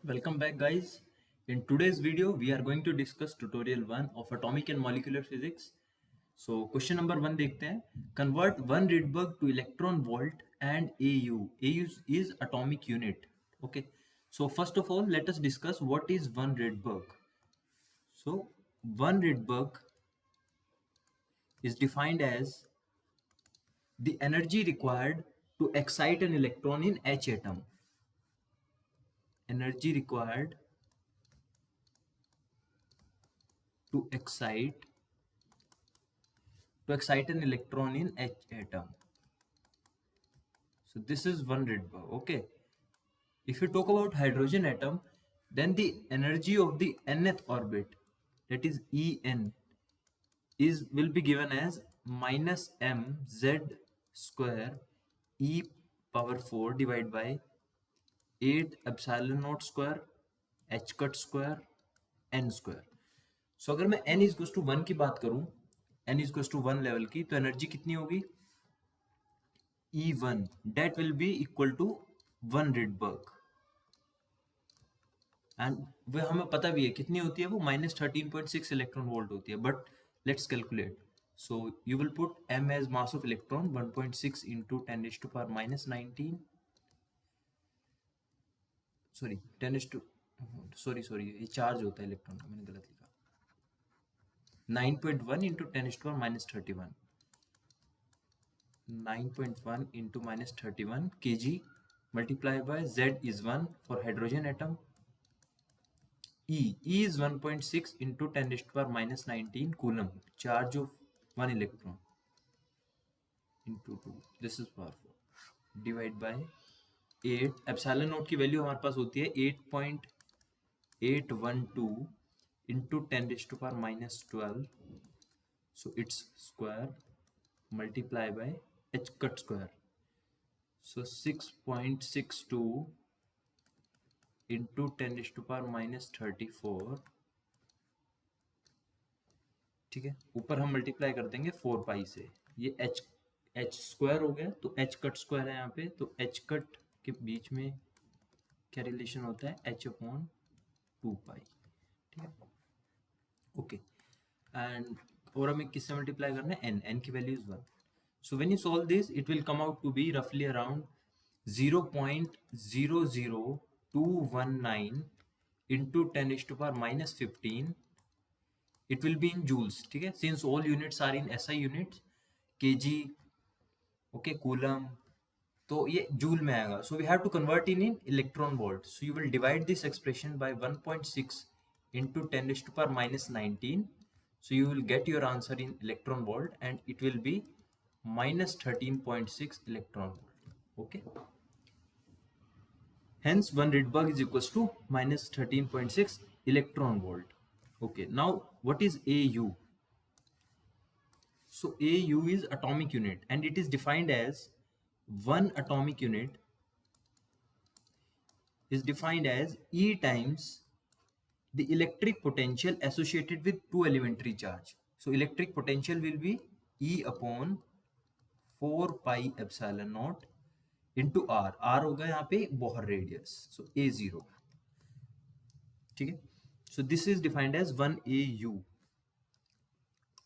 Welcome back, guys. In today's video, we are going to discuss tutorial 1 of atomic and molecular physics. So, question number 1 देखते हैं. Convert 1 Rydberg to electron volt and AU. AU is atomic unit. Okay. So, first of all, let us discuss what is 1 Rydberg. So, 1 Rydberg is defined as the energy required to excite an electron in H atom. Energy required to excite an electron in H atom. So this is 1 Rydberg. Okay. If you talk about hydrogen atom, then the energy of the nth orbit, that is En, will be given as minus mz square e power 4 divided by 8 epsilon naught square h cut square n square. So अगर मैं n is to 1 की बात करूं, n is to 1 level की, तो energy कितनी होगी? E1 that will be equal to 1 Rydberg. And वो हमें पता भी है कितनी होती है, वो -13.6 इलेक्ट्रॉन वोल्ट होती है. But let's calculate. So you will put m as mass of electron 1.6 into 10⁻⁻19. Sorry 10 sorry ये चार्ज होता है इलेक्ट्रॉन का, मैंने गलत लिखा. 9.1 into 10⁻31. 9.1 into -31 kg multiplied by Z is 1 for hydrogen atom. E is 1.6 into 10⁻⁻19 coulomb, charge of 1 electron into 2. This is power 4 divided by 8. epsilon naught की value हमारे पास होती है 8.812 into 10⁻⁻12. So its square multiply by h cut square. So 6.62 into 10⁻⁻34. ठीक है, ऊपर हम multiply कर देंगे 4 पाई से. ये h स्क्वायर हो गया, तो h कट स्क्वायर है यहाँ पे, तो h कट के बीच में क्या रिलेशन होता है? h अपॉन 2 पाई. ठीक है, ओके. एंड और हमें किससे मल्टीप्लाई करना है? n की value is 1. So when you solve this, it will come out to be roughly around 0.00219 into 10⁻⁻15. It will be in joules. ठीक है, since all units are in SI units, kg, okay, coulomb, तो ये joule में आएगा. So we have to convert in electron volt. So you will divide this expression by 1.6 into 10⁻⁻19. So you will get your answer in electron volt, and it will be -13.6 electron volt. Okay. Hence 1 Rydberg is equals to -13.6 electron volt. Okay. Now what is AU? So AU is atomic unit, and it is defined as 1 atomic unit is defined as E times the electric potential associated with 2 elementary charge. So electric potential will be E upon 4 pi epsilon naught into r. r होगा यहाँ पे Bohr radius, so a0. ठीक है, so this is defined as 1 AU.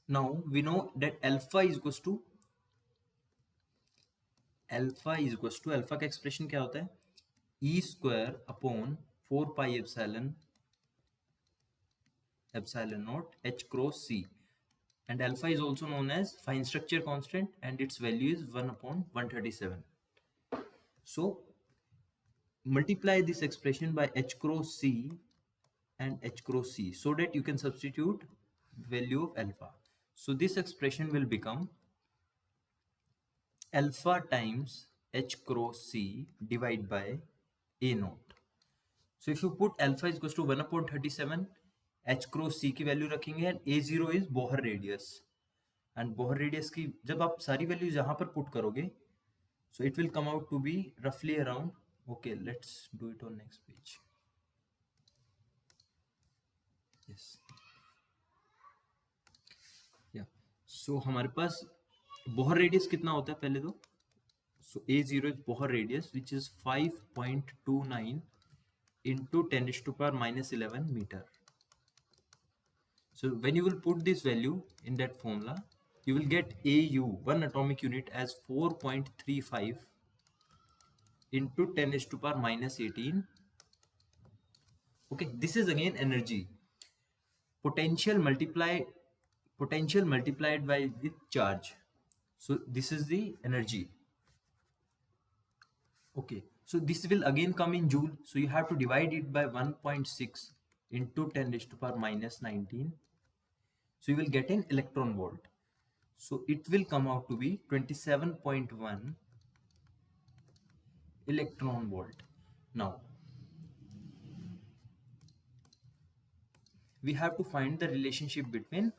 Now we know that alpha is equals to alpha का expression क्या होता है? E square upon 4 pi epsilon naught h cross c. And alpha is also known as fine structure constant, and its value is 1 upon 137. So multiply this expression by h cross c and h cross c, so that you can substitute value of alpha. So this expression will become alpha times h cross c divided by a naught. So if you put alpha is equals to 1 upon 37, h cross c की value रखेंगे, and a0 is Bohr radius. And Bohr radius की जब आप सारी values यहाँ पर put करोगे, so it will come out to be roughly around, okay, let's do it on next page. Yes, yeah. So हमारे पास बोहर रेडियस कितना होता है पहले तो? So a0 is Bohr radius, which is 5.29 into 10 raised to power minus 11 meter. So when you will put this value in that formula, you will get AU, 1 atomic unit, as 4.35 into 10 raised to power minus 18. Okay, this is again energy. Potential multiplied by with charge. So this is the energy. Okay, so this will again come in joule. So you have to divide it by 1.6 into 10 raised to power minus 19. So you will get an electron volt. So it will come out to be 27.1 electron volt. Now we have to find the relationship between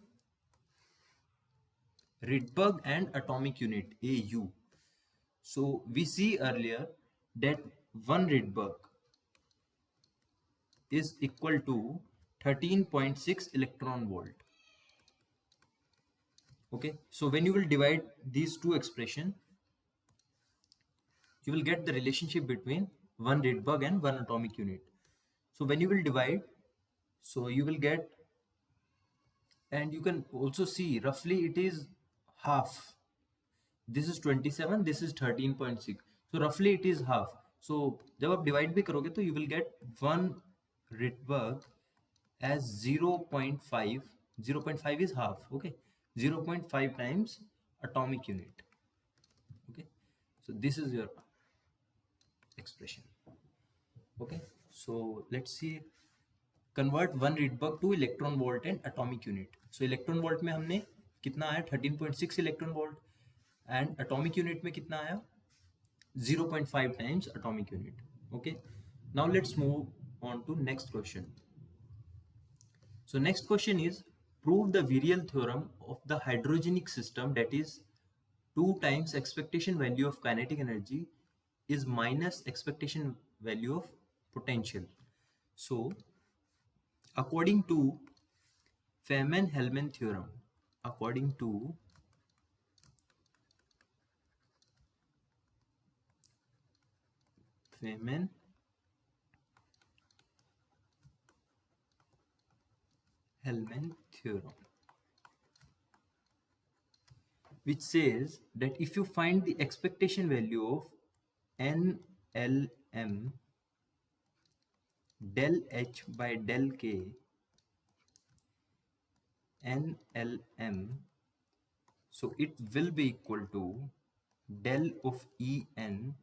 Rydberg and atomic unit AU. So we see earlier that 1 Rydberg is equal to 13.6 electron volt. Okay, so when you will divide these two expressions, you will get the relationship between 1 Rydberg and 1 atomic unit. So when you will divide, so you will get, and you can also see roughly it is half. This is 27, this is 13.6. So roughly it is half. So जब आप divide भी करोगे तो you will get 1 Rydberg as 0.5. 0.5 is half. Okay, 0.5 times atomic unit. Okay, so this is your expression. Okay, so let's see, convert 1 Rydberg to electron volt and atomic unit. So electron volt में हमने कितना आया 13.6 electron volt, and atomic unit में कितना आया 0.5 times atomic unit. Okay, now let's move on to next question. So next question is, prove the virial theorem of the hydrogenic system, that is 2 times expectation value of kinetic energy is minus expectation value of potential. So according to Feynman-Hellman theorem, according to Feynman-Hellman theorem, which says that if you find the expectation value of NLM del H by del K, NLM, so it will be equal to del of En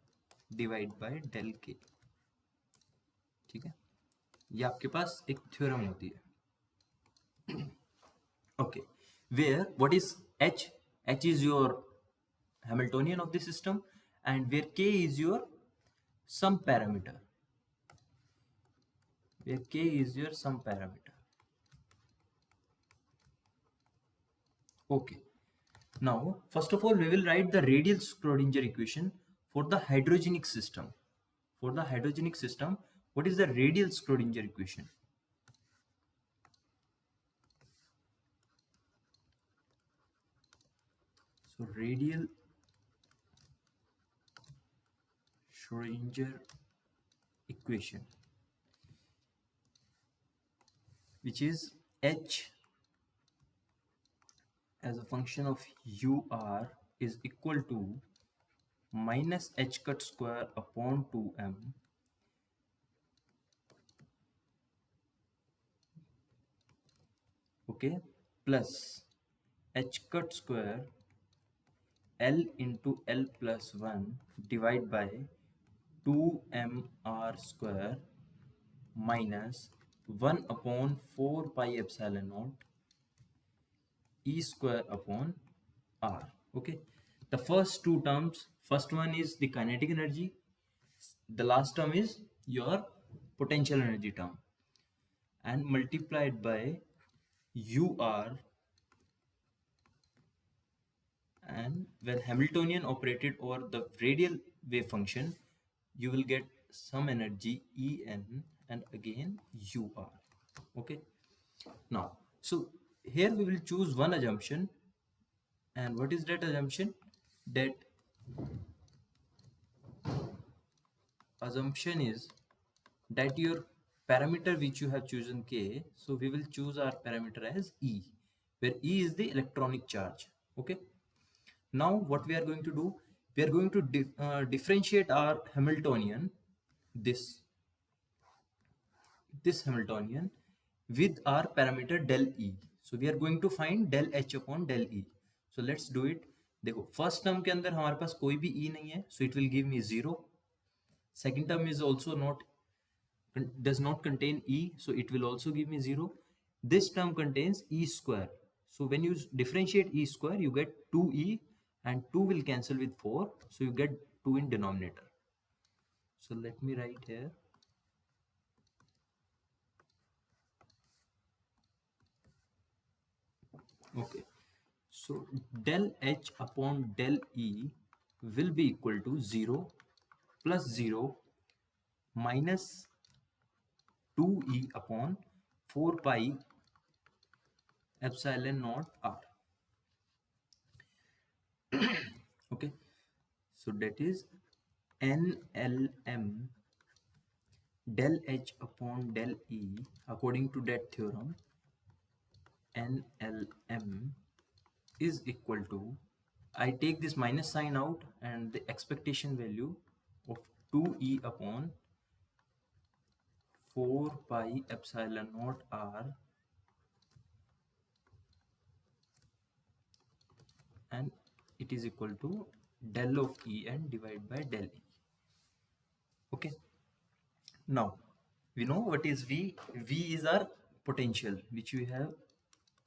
divided by del K. ठीक है, ये आपके पास एक theorem होती है. Okay, where what is H? H is your Hamiltonian of the system, and where K is your some parameter. Where K is your some parameter. Okay. Now, first of all, we will write the radial Schrodinger equation for the hydrogenic system. For the hydrogenic system, what is the radial Schrodinger equation? So radial Schrodinger equation, which is H as a function of UR is equal to minus H cut square upon 2m okay, plus H cut square L into L plus 1 divided by 2mr square minus 1 upon 4 pi epsilon naught E square upon R. Okay, the first two terms, first one is the kinetic energy, the last term is your potential energy term, and multiplied by UR, and when Hamiltonian operated over the radial wave function, you will get some energy En and again UR. Okay, now so here we will choose one assumption, and what is that assumption? That assumption is that your parameter which you have chosen k, so we will choose our parameter as E, where E is the electronic charge. Okay. Now what we are going to do, we are going to differentiate our Hamiltonian, this Hamiltonian, with our parameter del E. So we are going to find del H upon del E. So let's do it. देखो first term के अंदर हमारे पास कोई भी E नहीं है, so it will give me 0. Second term is also does not contain E, so it will also give me 0. This term contains E square. So when you differentiate E square, you get 2E, and 2 will cancel with 4, so you get 2 in denominator. So let me write here. Okay, so del H upon del E will be equal to 0 plus 0 minus 2E upon 4 pi epsilon naught R. Okay, so that is NLM del H upon del E. According to that theorem, NLM is equal to, I take this minus sign out, and the expectation value of 2E upon 4 pi epsilon naught R, and it is equal to del of En divided by del E. Okay, now we know what is V. V is our potential, which we have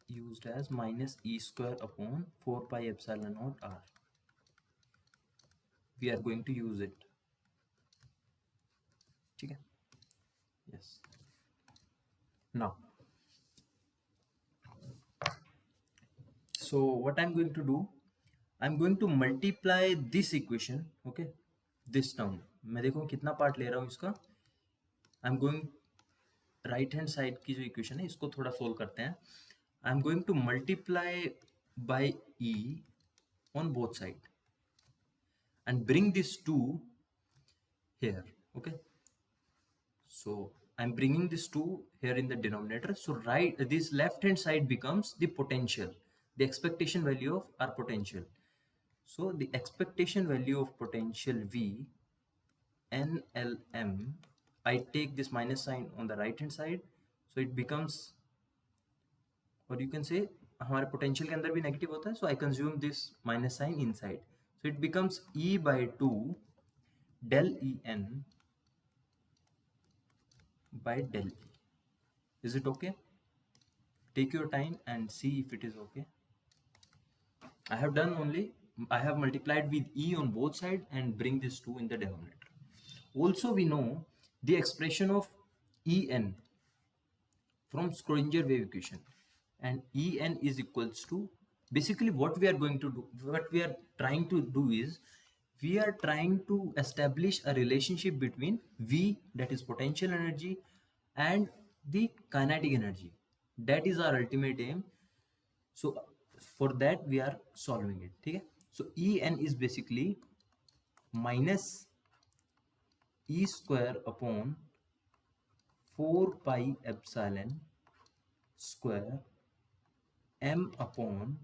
used as minus E square upon 4 pi epsilon naught R. We are going to use it. Okay. Yes. Now, so what I'm going to do, I'm going to multiply this equation. Okay, this term. मैं देखो कितना part ले रहा हूँ इसका. I'm going right hand side की जो equation है इसको थोड़ा सोल्व करते हैं. I am going to multiply by E on both side and bring this 2 here. Okay, so I'm bringing this 2 here in the denominator. So right, this left hand side becomes the potential, the expectation value of our potential. So the expectation value of potential V, NLM, I take this minus sign on the right hand side, so it becomes, or you can say हमारे potential के अंदर भी negative होता है, so I consume this minus sign inside, so it becomes E by 2 del En by del E. Is it okay? Take your time and see if it is okay. I have multiplied with E on both sides and bring this 2 in the denominator. Also we know the expression of En from Schrodinger wave equation, and En is equals to, basically what we are trying to do is, we are trying to establish a relationship between V, that is potential energy, and the kinetic energy. That is our ultimate aim. So for that we are solving it. Okay, so En is basically minus E square upon 4 pi epsilon square m upon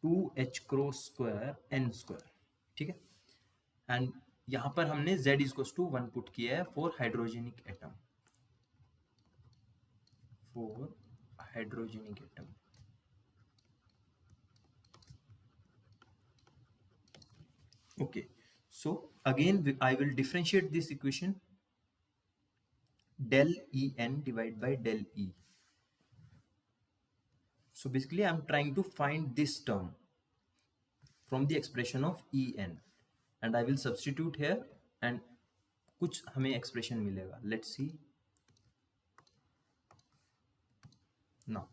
2h cross square n square. ठीक है, and यहां पर हमने z equals to 1 put किया है for hydrogenic atom, Okay, so again I will differentiate this equation, del En divided by del E. So basically I'm trying to find this term from the expression of En, and I will substitute here and कुछ हमें expression मिलेगा. Let's see. Now,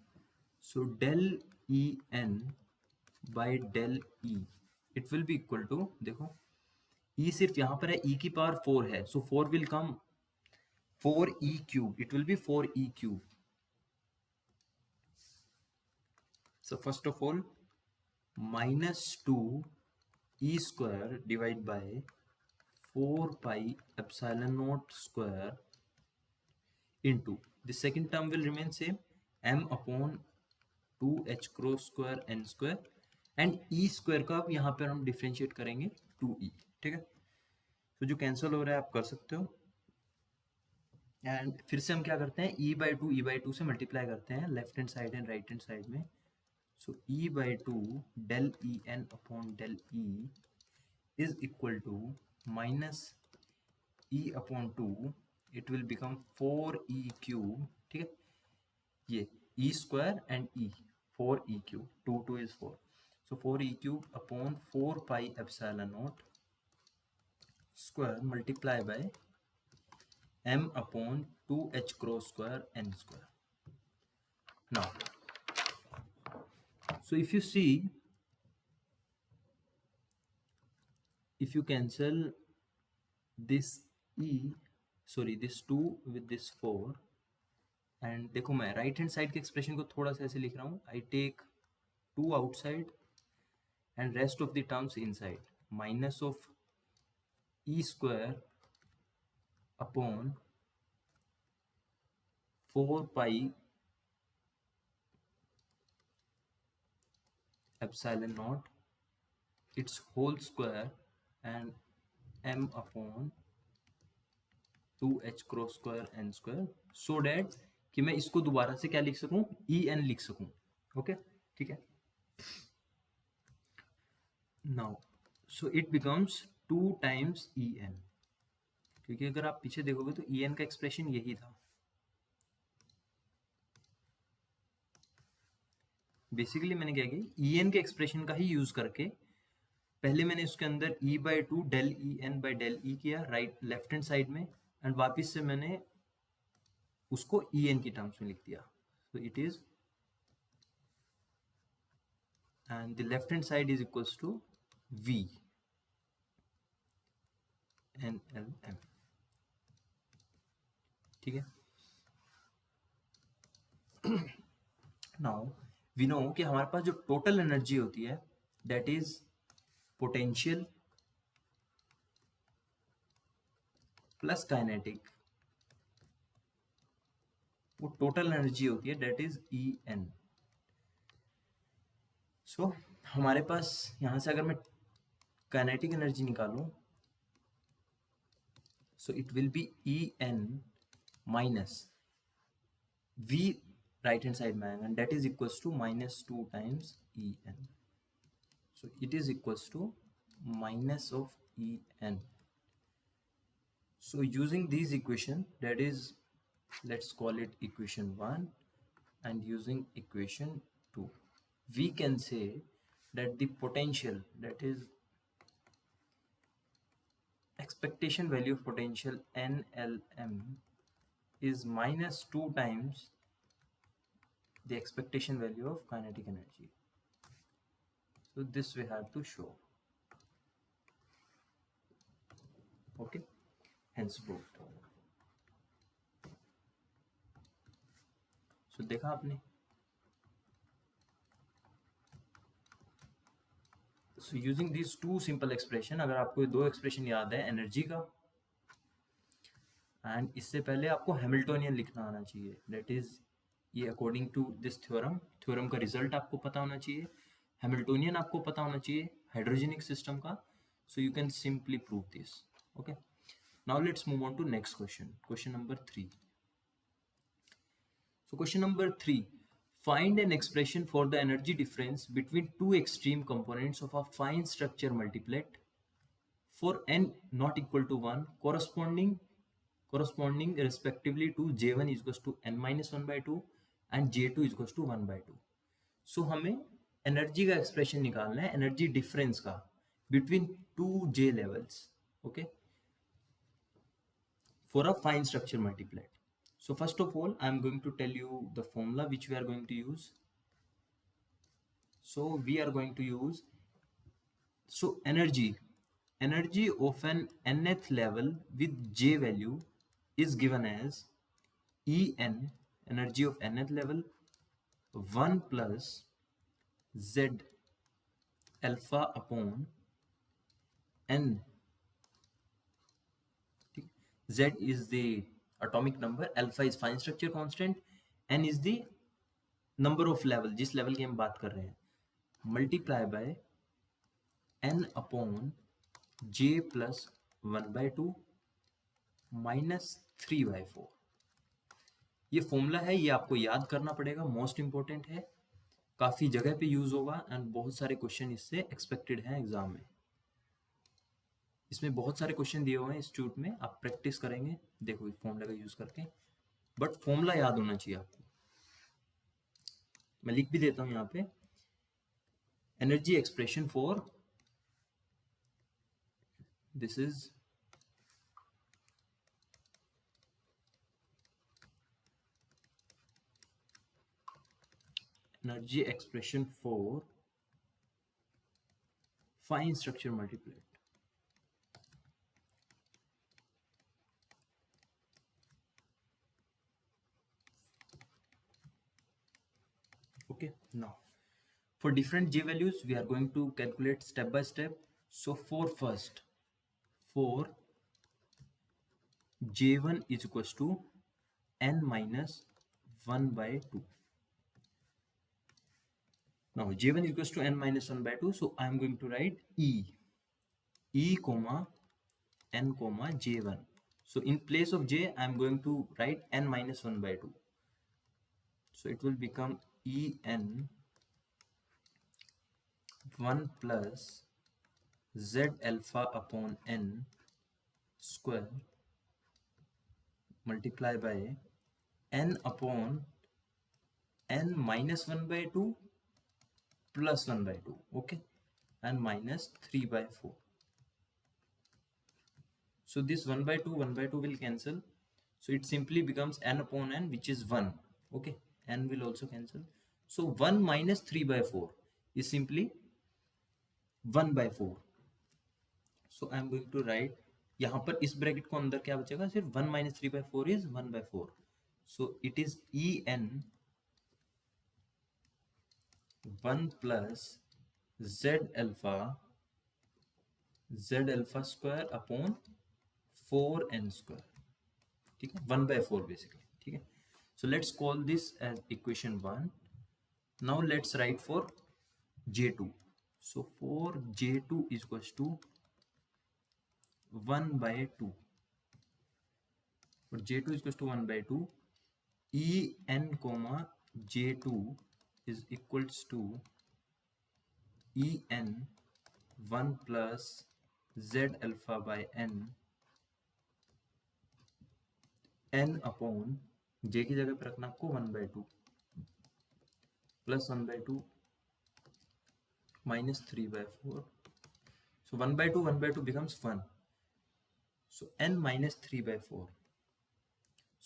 so del En by del E, it will be equal to, देखो E सिर्फ यहाँ पर है, E की power 4 है, so 4 will come 4E cube, it will be 4E cube. So first of all, minus 2 E square divided by 4 pi epsilon naught square into the second term will remain same, m upon 2h cross square n square, and e square का अब यहाँ पर हम differentiate करेंगे 2e, ठीक है। तो जो कैंसिल हो रहा है आप कर सकते हो, एंड फिर से हम क्या करते हैं, e/2 से मल्टीप्लाई करते हैं left hand side and right hand side में। सो e/2 del e n upon del e is equal to minus e upon 2, it will become 4e cube, ठीक है। ये e square and e, 4e cube, 2 is 4, so 4e cube upon 4 pi epsilon naught square multiply by m upon 2h cross square n square. Now, so if you see, if you cancel this this 2 with this 4, and देखो मैं right hand side के expression को थोड़ा सा ऐसे लिख रहा हूँ, I take 2 outside and rest of the terms inside, minus of E square upon 4 pi epsilon naught its whole square and m upon 2h cross square n square, so that कि मैं इसको दोबारा से क्या लिख सकूं, ई एन लिख सकूं, ओके, ठीक है। Now so it becomes 2 times E N, क्योंकि अगर आप पीछे देखोगे तो ई एन का एक्सप्रेशन यही था। बेसिकली मैंने क्या किया, ई एन के एक्सप्रेशन का ही यूज करके पहले मैंने उसके अंदर e/2 del e n by del e किया राइट लेफ्ट हैंड साइड में, एंड वापस से मैंने उसको ई एन की टर्म्स में लिख दिया। So it is, and the left hand side is equals to v n l m, ठीक है। नाउ वी नो कि हमारे पास जो टोटल एनर्जी होती है that is potential plus kinetic, वो टोटल एनर्जी होती है that is E N. So हमारे पास यहां से अगर मैं काइनेटिक एनर्जी निकालूं, so it will be E N minus v right hand side में आएगा, and that is equals to -2 times E N, so it is equals to minus of E N. So using these equation, that is, let's call it equation 1, and using equation 2, we can say that the potential, that is expectation value of potential NLM, is -2 times the expectation value of kinetic energy. So this we have to show, okay, hence proved. So देखा आपने, so using these two simple expression, अगर आपको ये दो expression याद है energy का, and इससे पहले आपको हैमिल्टोनियन लिखना आना चाहिए, दैट इज ये अकॉर्डिंग टू दिस थ्योरम का रिजल्ट आपको पता होना चाहिए, हैमिल्टोनियन आपको पता होना चाहिए हाइड्रोजेनिक सिस्टम का, so you can simply prove this, okay. Now let's move on to next question, question number 3। So question number 3, find an expression for the energy difference between two extreme components of a fine structure multiplet for n not equal to 1 corresponding respectively to J1 is equals to n minus 1 by 2 and J2 is equals to 1 by 2. So हमें energy का expression निकालना है, energy difference का between two J levels, okay, for a fine structure multiplet. So first of all, I am going to tell you the formula which we are going to use. So we are going to use, so energy of an nth level with J value is given as En, energy of nth level, 1 plus Z alpha upon n. Z is the atomic number, alpha is fine structure constant, n is the number of level, जिस level की हम बात कर रहे हैं, multiply by n upon j plus 1/2 minus 3/4। ये formula है, ये आपको याद करना पड़ेगा, मोस्ट इंपॉर्टेंट है, काफी जगह पे यूज होगा एंड बहुत सारे क्वेश्चन इससे एक्सपेक्टेड हैं एग्जाम में। इसमें बहुत सारे क्वेश्चन दिए हुए हैं इंस्टीट्यूट में, आप प्रैक्टिस करेंगे, देखो फॉर्मूला का यूज करके, बट फॉर्मूला याद होना चाहिए आपको। मैं लिख भी देता हूं यहाँ पे, energy expression for this is energy expression for fine structure multiplet. Okay, now for different j values we are going to calculate step by step. So for first, for j1 is equals to n minus 1/2. Now j1 is equals to n minus 1/2, so I am going to write e comma n comma j1. So in place of j I am going to write n minus 1/2. So it will become en 1 plus z alpha upon n square multiply by n upon n minus 1/2 plus 1/2, okay, and minus 3/4. So this 1/2 will cancel, so it simply becomes n upon n, which is 1, okay, n will also cancel. So 1 minus 3/4 is simply 1/4. So I am going to write, यहाँ पर इस bracket को अंदर क्या बचेगा, सिर्फ 1 minus 3/4 is 1/4. So it is en 1 plus z alpha square upon 4n square, ठीक है, 1/4 बेसिकली, ठीक है. So let's call this as equation 1. Now let's write for j2. So for j2 is equals to 1/2. For j2 is equals to 1/2. En comma j2 is equals to en 1 plus z alpha by n upon j की जगह पर रखना आपको 1/2 plus 1/2 minus 3/4. So 1/2 becomes 1. So n minus 3/4.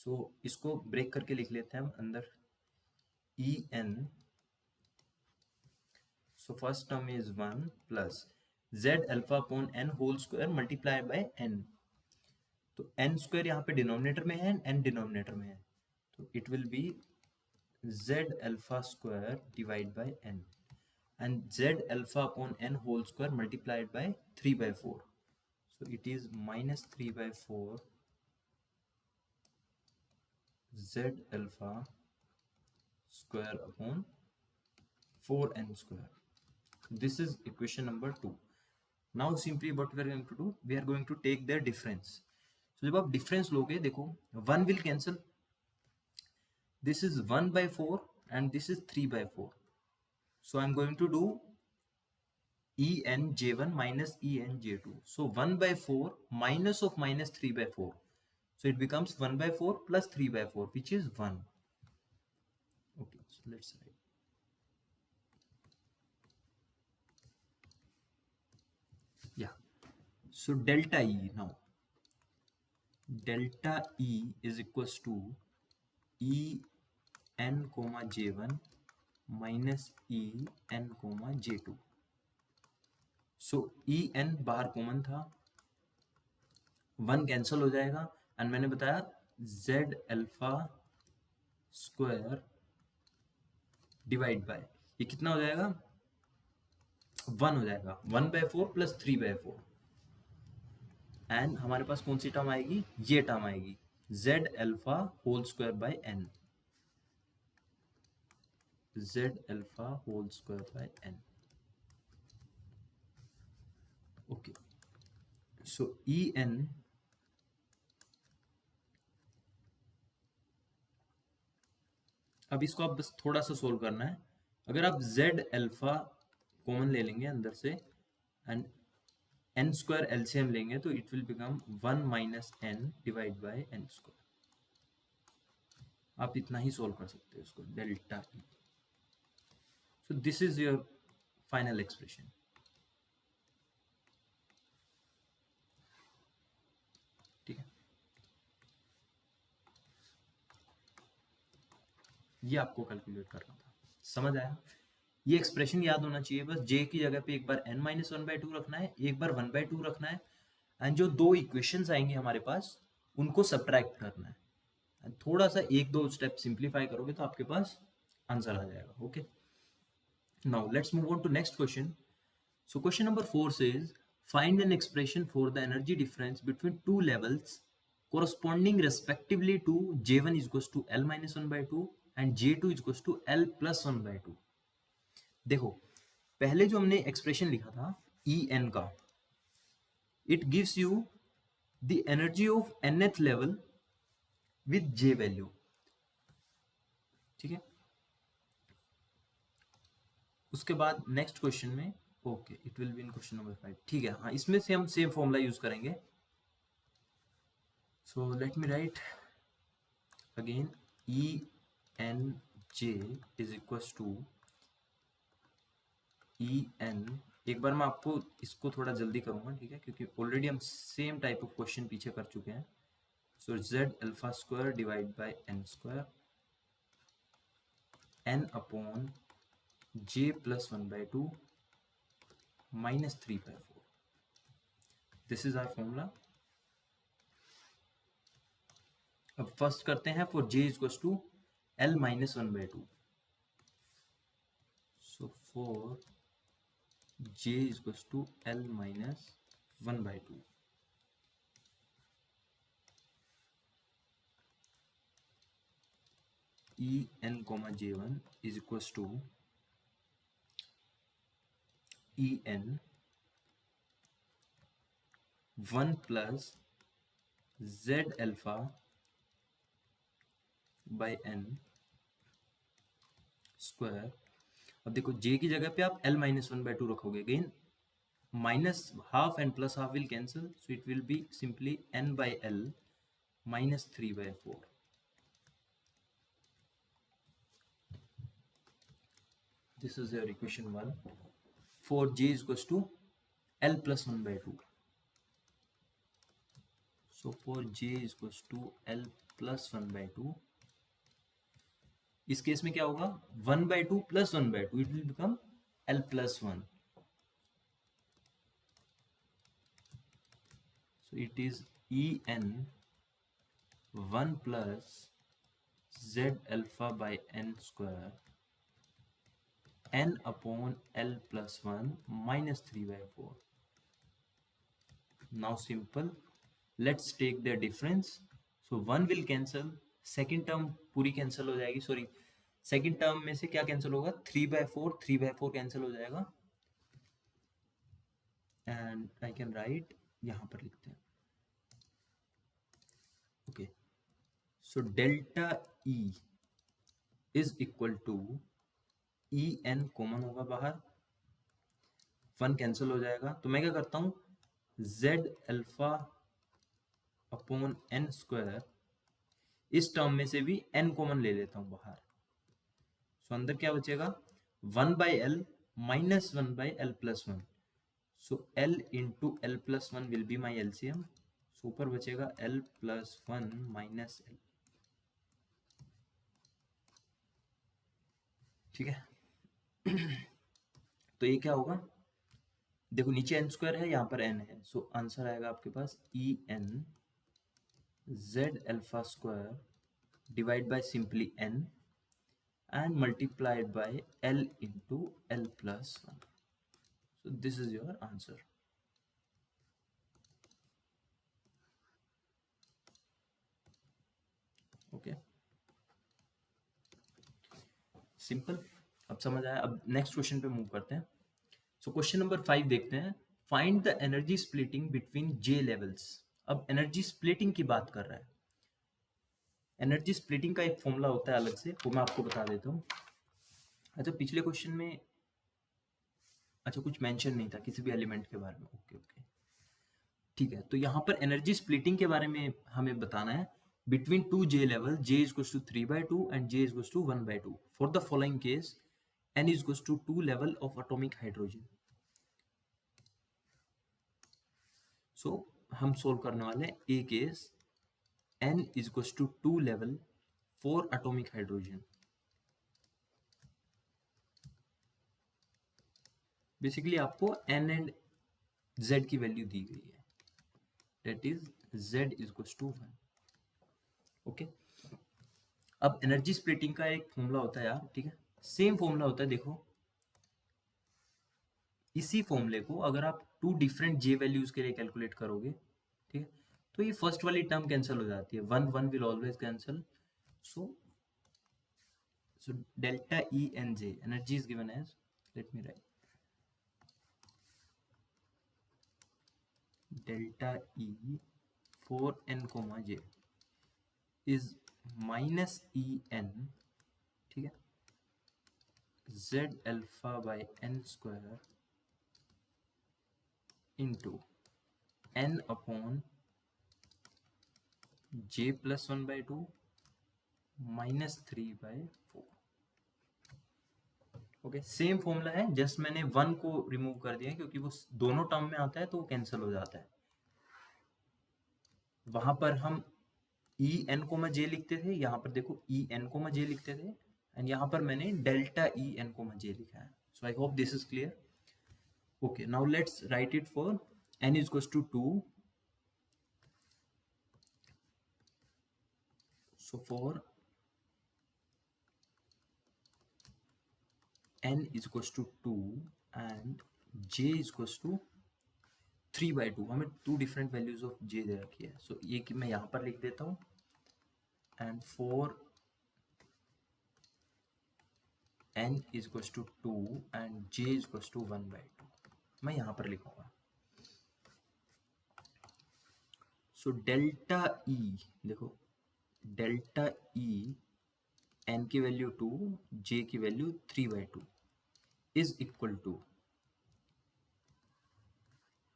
So इसको break करके लिख लेते हैं हम अंदर, en. So first term is 1 plus z alpha upon n whole square multiplied by n. तो n square यहाँ पे डिनोमिनेटर में है, n डिनोमिनेटर में है, तो it will be z alpha square divided by n, and z alpha upon n whole square multiplied by 3/4. So it is minus 3/4 z alpha square upon 4n square. This is equation number 2. Now simply what we are going to do, we are going to take their difference. So जब आप difference लोगे, देखो 1 will cancel, this is 1/4 and this is 3/4. So I am going to do en j1 minus en j2. So 1/4 minus of minus 3/4. So it becomes 1/4 plus 3/4, which is 1. Okay, so let's write. Yeah. So delta E now. Delta E is equals to en comma j1 minus en comma j2. So en बाहर common था, 1 cancel हो जाएगा, and मैंने बताया z alpha square divide bye, ये कितना हो जाएगा, 1 हो जाएगा, 1/4 plus 3/4. एंड हमारे पास कौन सी टर्म आएगी, ये टर्म आएगी, z alpha whole square by n, z alpha whole square by n. Okay, so En, अब इसको आप बस थोड़ा सा सोल्व करना है. अगर आप z अल्फा कॉमन ले लेंगे अंदर से एंड n स्क्वायर एलसीएम लेंगे तो it will become 1 minus n divide by n square. आप इतना ही सोल्व कर सकते हो इसको, delta E. So this is your final expression. ठीक है, ये आपको कैलकुलेट करना था. समझ आया? ये एक्सप्रेशन याद होना चाहिए बस. j की जगह पे एक बार n minus one by two रखना है, एक बार वन बाई टू रखना है, एंड जो दो इक्वेशंस आएंगे हमारे पास उनको सब्ट्रैक्ट करना है. एंड थोड़ा सा एक दो स्टेप सिंप्लीफाई करोगे तो आपके पास आंसर आ जाएगा. Okay, now let's move on to next question. So question number 4 says find an expression for the energy difference between two levels corresponding respectively to J1 is equals to L minus 1 by 2 and J2 is equals to L plus 1 by 2. देखो पहले जो हमने expression लिखा था En का, it gives you the energy of nth level with J value. ठीक है, उसके बाद नेक्स्ट क्वेश्चन में okay it will be in question number 5. ठीक है, हाँ इसमें से हम सेम फॉर्मूला यूज करेंगे. So let me write again ENJ is equals to EN. एक बार मैं आपको इसको थोड़ा जल्दी करूंगा, ठीक है, क्योंकि ऑलरेडी हम सेम टाइप ऑफ क्वेश्चन पीछे कर चुके हैं. So Z alpha square divide by n square n upon J plus 1 by 2 minus 3 by 4. This is our formula. अब फर्स्ट करते हैं for j is equals to L minus 1 by 2. So for j is equals to L minus 1 by 2. En comma j1 is equals to En 1 plus z alpha by n square. अब देखो j की जगह पे आप L minus 1 by 2 रखोगे, again minus half and plus half will cancel, so it will be simply n by L minus 3 by 4. This is your equation 1 for j is equals to L plus 1 by 2. So for j is equals to L plus 1 by 2, इस case में क्या होगा 1 by 2 plus 1 by 2, it will become L plus 1. So it is En 1 plus z alpha by n square n upon L plus 1 minus 3 by 4. Now simple, let's take the difference. So 1 will cancel, second term पूरी cancel हो जाएगी, sorry second term में से क्या cancel होगा 3 by 4, 3 by 4 cancel हो जाएगा, and I can right, यहां पर लिखते हैं. Okay, so delta E is equal to En common होगा बाहर, 1 कैंसिल हो जाएगा, तो मैं क्या करता हूं z alpha upon n square, इस टर्म में से भी n कॉमन ले लेता हूं बाहर. सो अंदर क्या बचेगा 1 by L minus 1 by L plus 1. So L into L plus 1 will be my LCM. So ऊपर बचेगा L plus 1 minus L. ठीक है. तो ये क्या होगा, देखो नीचे n स्क्वायर है, यहाँ पर n है, सो आंसर आएगा आपके पास En z alpha square divide by simply n and multiplied by L into L plus 1. So this is your answer. Okay, simple, अब समझ आया। अब नेक्स्ट क्वेश्चन पे मूव करते हैं। सो क्वेश्चन नंबर 5 देखते हैं। Find the energy splitting between J levels. अब एनर्जी स्प्लिटिंग की बात कर रहा है। एनर्जी स्प्लिटिंग का एक फॉर्मूला होता है अलग से, वो मैं आपको बता देता हूँ। अच्छा, पिछले क्वेश्चन में अच्छा कुछ मेंशन नहीं था किसी भी एलिमेंट के बारे में। ओके ओके, ठीक है। तो यहाँ पर एनर्जी स्प्लिटिंग के बारे में हमें बताना है। Between two J level, J is goes to 3/2 and J is goes to 1/2 for the following case n is goes to 2 level of atomic hydrogen. So हम सोल्व करने वाले हैं a case n is goes to 2 level for atomic hydrogen. Basically आपको n and z की value दी गई है, that is z is goes to 1. Okay, अब एनर्जी स्प्लिटिंग का एक फॉर्मूला होता है यार, ठीक है, सेम फॉर्मूला होता है। देखो इसी फॉर्मूले को अगर आप टू डिफरेंट जे वैल्यूज के लिए कैलकुलेट करोगे, ठीक है, तो ये फर्स्ट वाली टर्म कैंसिल हो जाती है, 1 1 will always cancel. So delta E and J energy is given as, let me write, delta E for n comma J is minus E n, ठीक है, Z alpha by n square into n upon J plus 1/2 minus 3/4. Okay, same formula है, just मैंने 1 को remove कर दिया क्योंकि वो दोनों टर्म में आता है तो वो कैंसिल हो जाता है। वहां पर हम ई एन कोमा जे लिखते थे, यहाँ पर देखो ई एन कोमा जे लिखते थे, एंड यहाँ पर मैंने delta E N comma J लिखा है. So I hope this is clear. Okay, now let's write it for n is equals to 2. So for n is equals to 2 and j is equals to 3/2. हमें two different values of j दे रखी है. सो ये कि मैं यहाँ पर लिख देता हूँ, and for n is equals to 2 and j is equals to 1/2 मैं यहाँ पर लिखूंगा. सो डेल्टा ई, देखो डेल्टा ई n की वैल्यू 2, j की value 3/2 is equal to,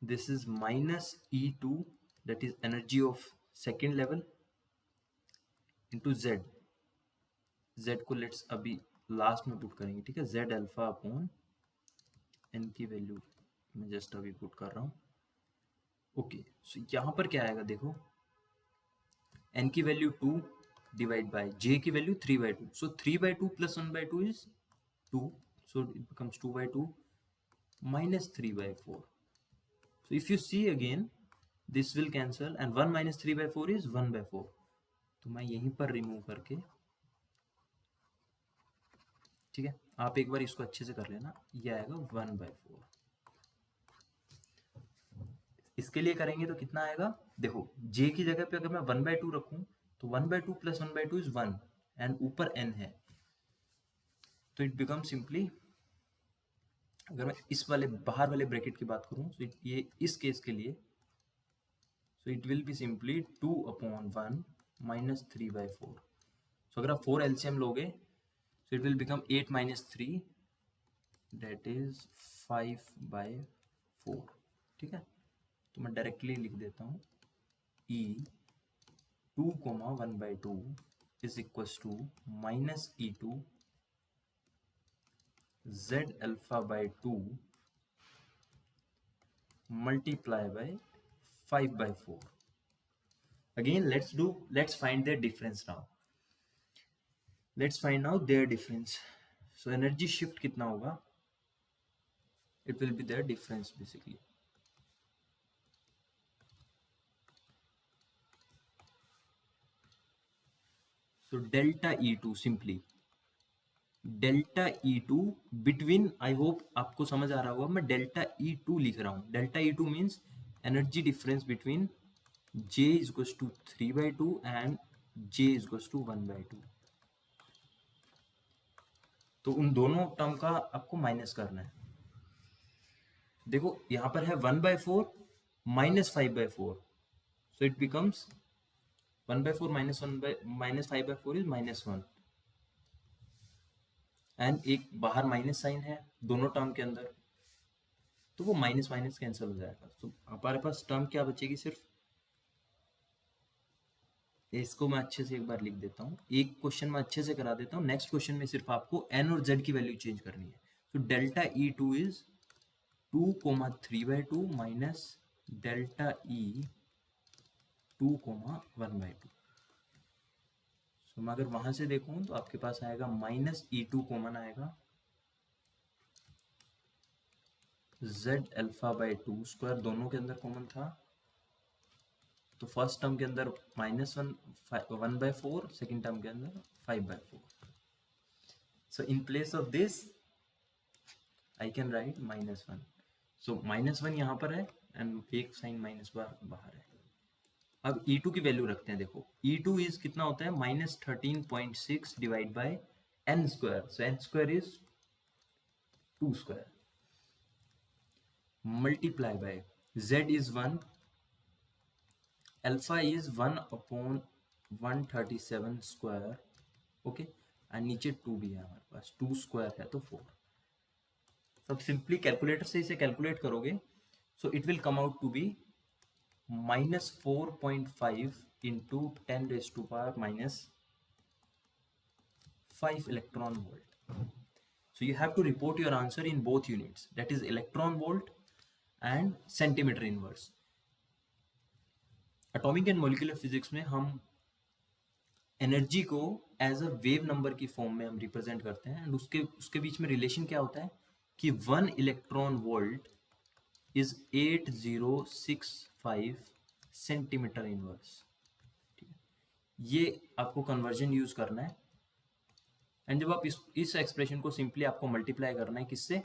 this is minus E2, that is energy of second level, into Z. Z को let's अभी last में पुट करेंगे, ठीक है, Z अल्फा अपॉन n की वैल्यू मैं जस्ट अभी पुट कर रहा हूँ. ओके, सो यहाँ पर क्या आएगा, देखो n की वैल्यू 2 डिवाइड बाय j की value 3/2. So 3/2 plus 1/2 is 2, so it becomes 2/2 minus 3/4. So if you see again, this will cancel and 1 minus 3/4 is 1/4. तो मैं यहीं पर रिमूव करके, ठीक है, आप एक बार इसको अच्छे से कर लेना, ये आएगा 1/4. इसके लिए करेंगे तो कितना आएगा, देखो j की जगह पे अगर मैं 1/2 रखूं तो 1/2 प्लस 1/2 इज 1 एंड ऊपर n है, तो इट बिकम सिंपली, अगर मैं इस वाले बाहर वाले ब्रैकेट की बात करूं तो ये इस केस के लिए, सो it will be simply 2/1 minus 3/4. सो अगर आप 4 LCM लोगे so it will become 8 minus 3, that is 5/4. ठीक है, तो मैं डायरेक्टली लिख देता हूँ E 2, 1/2 is equals to minus E2 Z alpha by 2 multiply by 5/4. Again let's find their difference now. Let's find out their difference. So energy shift कितना होगा, it will be their difference basically. So delta E2, simply delta E2 between, I hope आपको समझ आ रहा होगा, मैं delta E2 लिख रहा हूँ. delta E2 means energy difference between J is equals to 3/2 and J is equal to 1/2। तो उन दोनों टर्म का आपको माइनस करना है। देखो यहाँ पर है 1/4 minus 5/4, so it becomes 1/4 minus 5/4 is -1, and एक बाहर माइनस साइन है दोनों टर्म के अंदर, तो वो माइनस माइनस कैंसिल हो जाएगा। तो हमारे पास टर्म क्या बचेगी, सिर्फ इसको मैं अच्छे से एक बार लिख देता हूँ, एक क्वेश्चन में अच्छे से करा देता हूँ, नेक्स्ट क्वेश्चन में सिर्फ आपको n और z की वैल्यू चेंज करनी है। तो delta E2 is 2,3/2 minus delta E2, 1/2। सो मैं अगर वहां से देखूं तो आपके पास आएगा -E2 कॉमन आएगा, z α/2² दोनों के अंदर कॉमन था, तो फर्स्ट टर्म के अंदर -1/4, सेकेंड टर्म के अंदर 5/4। So in place of this I can write -1। So -1 यहाँ पर है एंड एक साइन माइनस बार बाहर है। अब E2 की वैल्यू रखते हैं। देखो E2 इज कितना होता है, -13.6 divide by n², so n² is 2² multiply by z is 1, alpha is 1/137², okay, and नीचे 2 भी है हमारे पास, 2² है तो 4। सब सिंपली कैलकुलेटर से इसे कैलकुलेट करोगे, so it will come out to be -4.5 into 10⁻⁵ electron volt. So you have to report your answer in both units, that is electron volt and centimeter inverse. Atomic and molecular physics में हम energy को as a wave number की form में हम represent करते हैं, and उसके बीच में रिलेशन क्या होता है कि 1 electron volt is 8065 centimetre inverse. ये आपको कन्वर्जन यूज करना है, एंड जब आप इस एक्सप्रेशन को सिंपली आपको मल्टीप्लाई करना है किससे,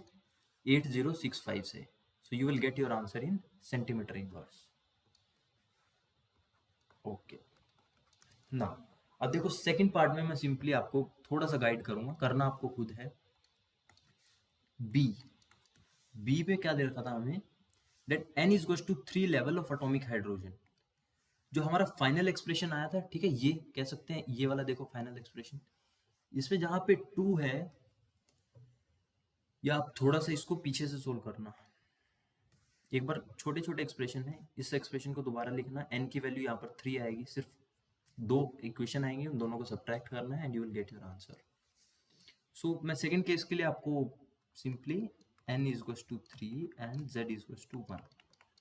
8065 से, सो you will get your answer in centimetre inverse. Okay, ना अब देखो सेकंड पार्ट में मैं सिंपली आपको थोड़ा सा गाइड करूंगा, करना आपको खुद है। बी पे क्या दे रखा था हमें, that n is goes to 3 level of atomic hydrogen. जो हमारा फाइनल एक्सप्रेशन आया था, ठीक है, ये कह सकते हैं ये वाला, देखो फाइनल एक्सप्रेशन, इसमें जहां पे 2 है, या आप थोड़ा सा इसको पीछे से सोल्व करना, एक बार छोटे छोटे एक्सप्रेशन है, इस एक्सप्रेशन को दोबारा लिखना, n की वैल्यू यहाँ पर 3 आएगी, सिर्फ 2 इक्वेशन आएंगे, उन दोनों को सब्ट्रैक्ट करना है and you will get your answer. So मैं सेकेंड केस के लिए आपको simply n is goes to 3 and z is goes to 1,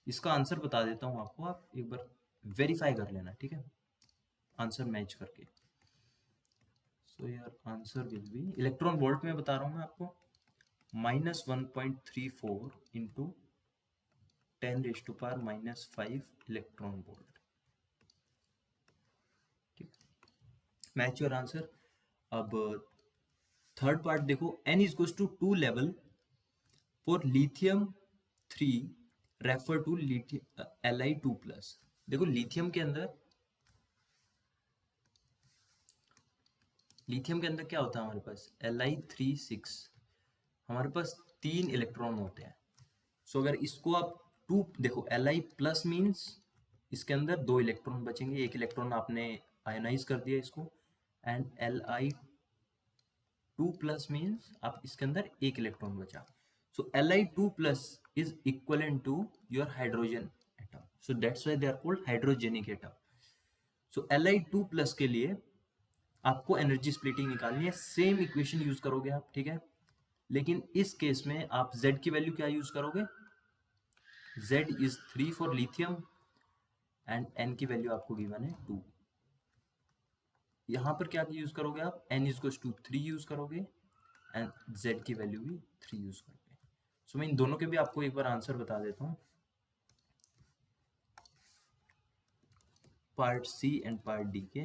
इसका आंसर बता देता हूँ आपको, आप एक बार वेरीफाई कर लेना, ठीक है, आंसर मैच करके। So your answer will be, electron volt में बता रहा हूँ मैं आपको, -1.34 इंटू 10⁻⁻⁵ इलेक्ट्रॉन वोल्ट, ठीक, मैच योर आंसर। अब थर्ड पार्ट देखो, n is goes to 2 level for lithium 3 refer to Li2+। देखो लिथियम के अंदर क्या होता है हमारे पास, Li36, हमारे पास 3 इलेक्ट्रॉन होते हैं। सो अगर इसको आप 2 देखो, Li+ मीन्स इसके अंदर 2 इलेक्ट्रॉन बचेंगे, एक इलेक्ट्रॉन आपने आयोनाइज कर दिया इसको, एंड Li2+ मीन्स आप इसके अंदर एक इलेक्ट्रॉन बचा। So Li2+ is equivalent to your hydrogen atom. So that's why they are called hydrogenic atom. So Li2+ के लिए आपको एनर्जी स्प्लिटिंग निकालनी है, सेम इक्वेशन यूज करोगे आप, ठीक है, लेकिन इस केस में आप Z की वैल्यू क्या यूज करोगे, Z is 3 for lithium and N की वैल्यू आपको गिवन है 2। यहां पर क्या यूज करोगे आप, N is equals to 3 use करोगे एंड Z की वैल्यू भी 3 यूज करोगे। सो मैं इन दोनों के भी आपको एक बार आंसर बता देता हूं, part C and part D के,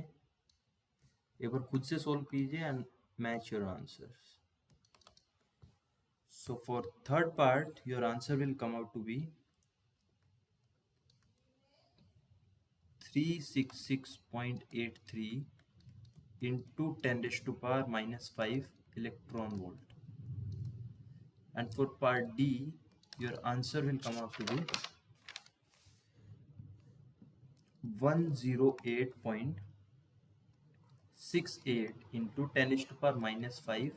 एक बार खुद से सोल्व कीजिए and match your answers. So for third part your answer will come out to be 366.83 into 10 raised to power minus 5 electron volt. And for part D, your answer will come out to be 108.68 into 10 raised to power minus 5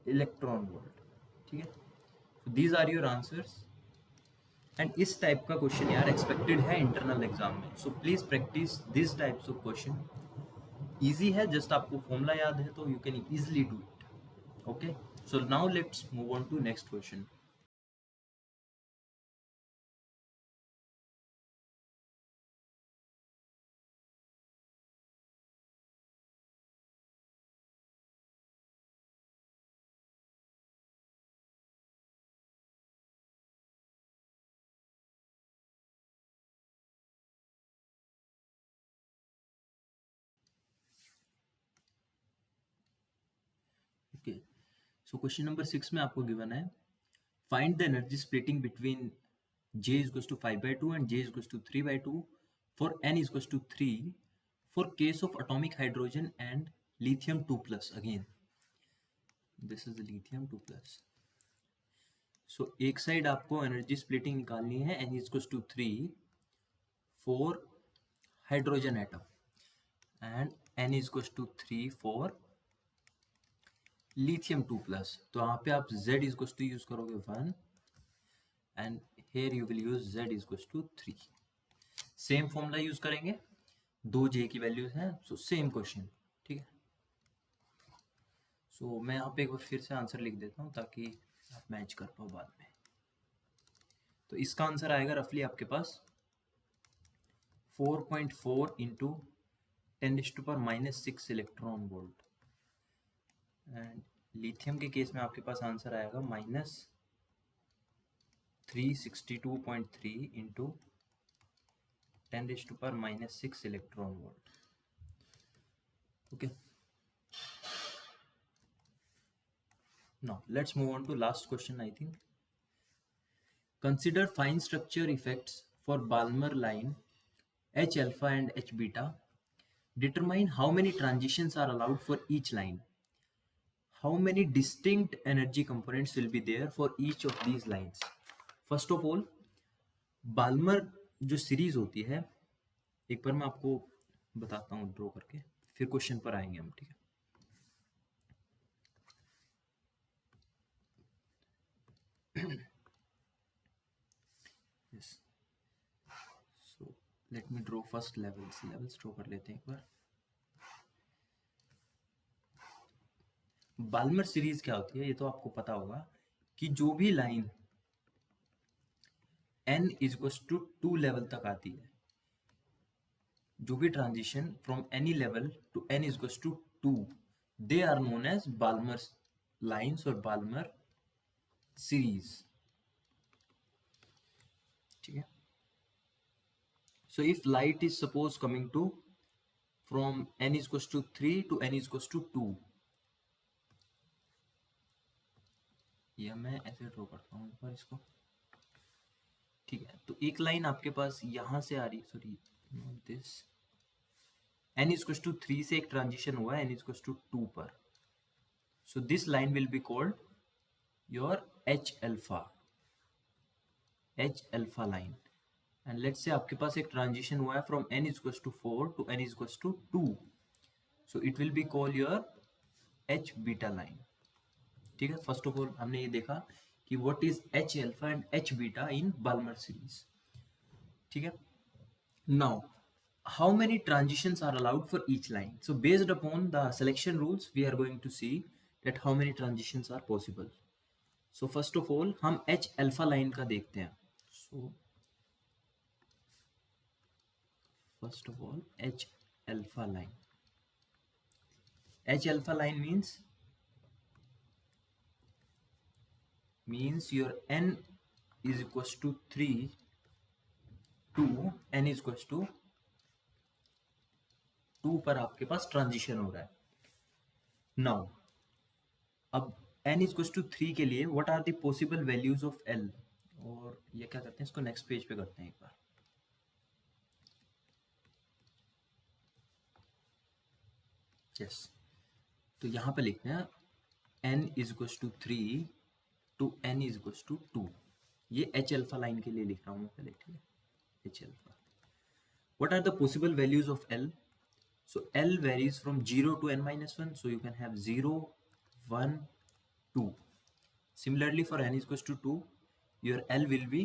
electron volt. ठीक है, so these are your answers. And इस type का question यार expected है internal exam में, so please practice this types of question. Easy है, just आपको formula याद है तो you can easily do it. Okay, so now let's move on to next question. Okay, so question number 6 में आपको given है find the energy splitting between J is equals to 5/2 and J is equals to 3/2 for N is equals to 3 for case of atomic hydrogen and lithium 2 plus. Again, this is the lithium 2 plus. So एक side आपको energy splitting निकालनी है N is equals to 3 for hydrogen atom and N is equals to 3 for lithium 2 plus. तो यहाँ पे आप Z is equals to use करोगे 1 and here you will use Z is equals to 3. Same formula use करेंगे, दो J की values हैं, so same question. ठीक है, सो मैं यहाँ पे एक बार फिर से आंसर लिख देता हूँ ताकि आप मैच कर पाओ बाद में. तो इसका आंसर आएगा रफली आपके पास 4.4 into 10⁻⁻6 electron volt. And lithium के केस में आपके पास आंसर आएगा -362.3 into 10⁻⁻6 electron volt. Okay, now let's move on to last question. I think consider fine structure effects for Balmer line H alpha and H beta. Determine how many transitions are allowed for each line. How many distinct energy components will be there for each of these lines? First of all, Balmer जो series होती है, एक बार मैं आपको बताता हूँ draw करके, फिर क्वेश्चन पर आएंगे हम. ठीक है, yes. So let me draw first levels draw कर लेते हैं एक बार. बाल्मर सीरीज क्या होती है ये तो आपको पता होगा कि जो भी line n is equal to 2 level तक आती है, जो भी transition from any level to n is equal to 2, they are known as Balmer lines और बाल्मर सीरीज. ठीक है, so if light is suppose coming to from n is equal to 3 to n is equal to 2, या मैं ऐसे draw करता हूँ एक बार इसको. ठीक है, तो एक लाइन आपके पास यहां से आ रही, sorry this n is equal to 3 से एक ट्रांजिशन हुआ है n इज इक्वल टू 2 पर. So this line will be called your H alpha line. And let's say आपके पास एक ट्रांजिशन हुआ है from n is equal to 4 to n is equal to 2, so it will be called your H beta line. ठीक है, first of all हमने ये देखा कि what is H alpha and H beta in Balmer series. ठीक है, now how many transitions are allowed for each line? So based upon the selection rules we are going to see that how many transitions are possible. So first of all हम H alpha line का देखते हैं. So first of all H alpha line. H alpha line means your n is equals to 3 to n is equals to 2 पर आपके पास transition हो रहा है. Now अब n is equals to 3 के लिए what are the possible values of L, और ये क्या करते हैं, इसको नेक्स्ट पेज पे करते हैं एक बार. यस, तो यहाँ पे लिखते हैं n is equals to 3 to n is equals to 2। ये h अल्फा लाइन के लिए लिख रहा हूँ मैं पहले, ठीक है, h alpha. What are the possible values of l? So L varies from 0 to n minus 1, so you can have 0, 1, 2. Similarly for n is equals to 2, your L will be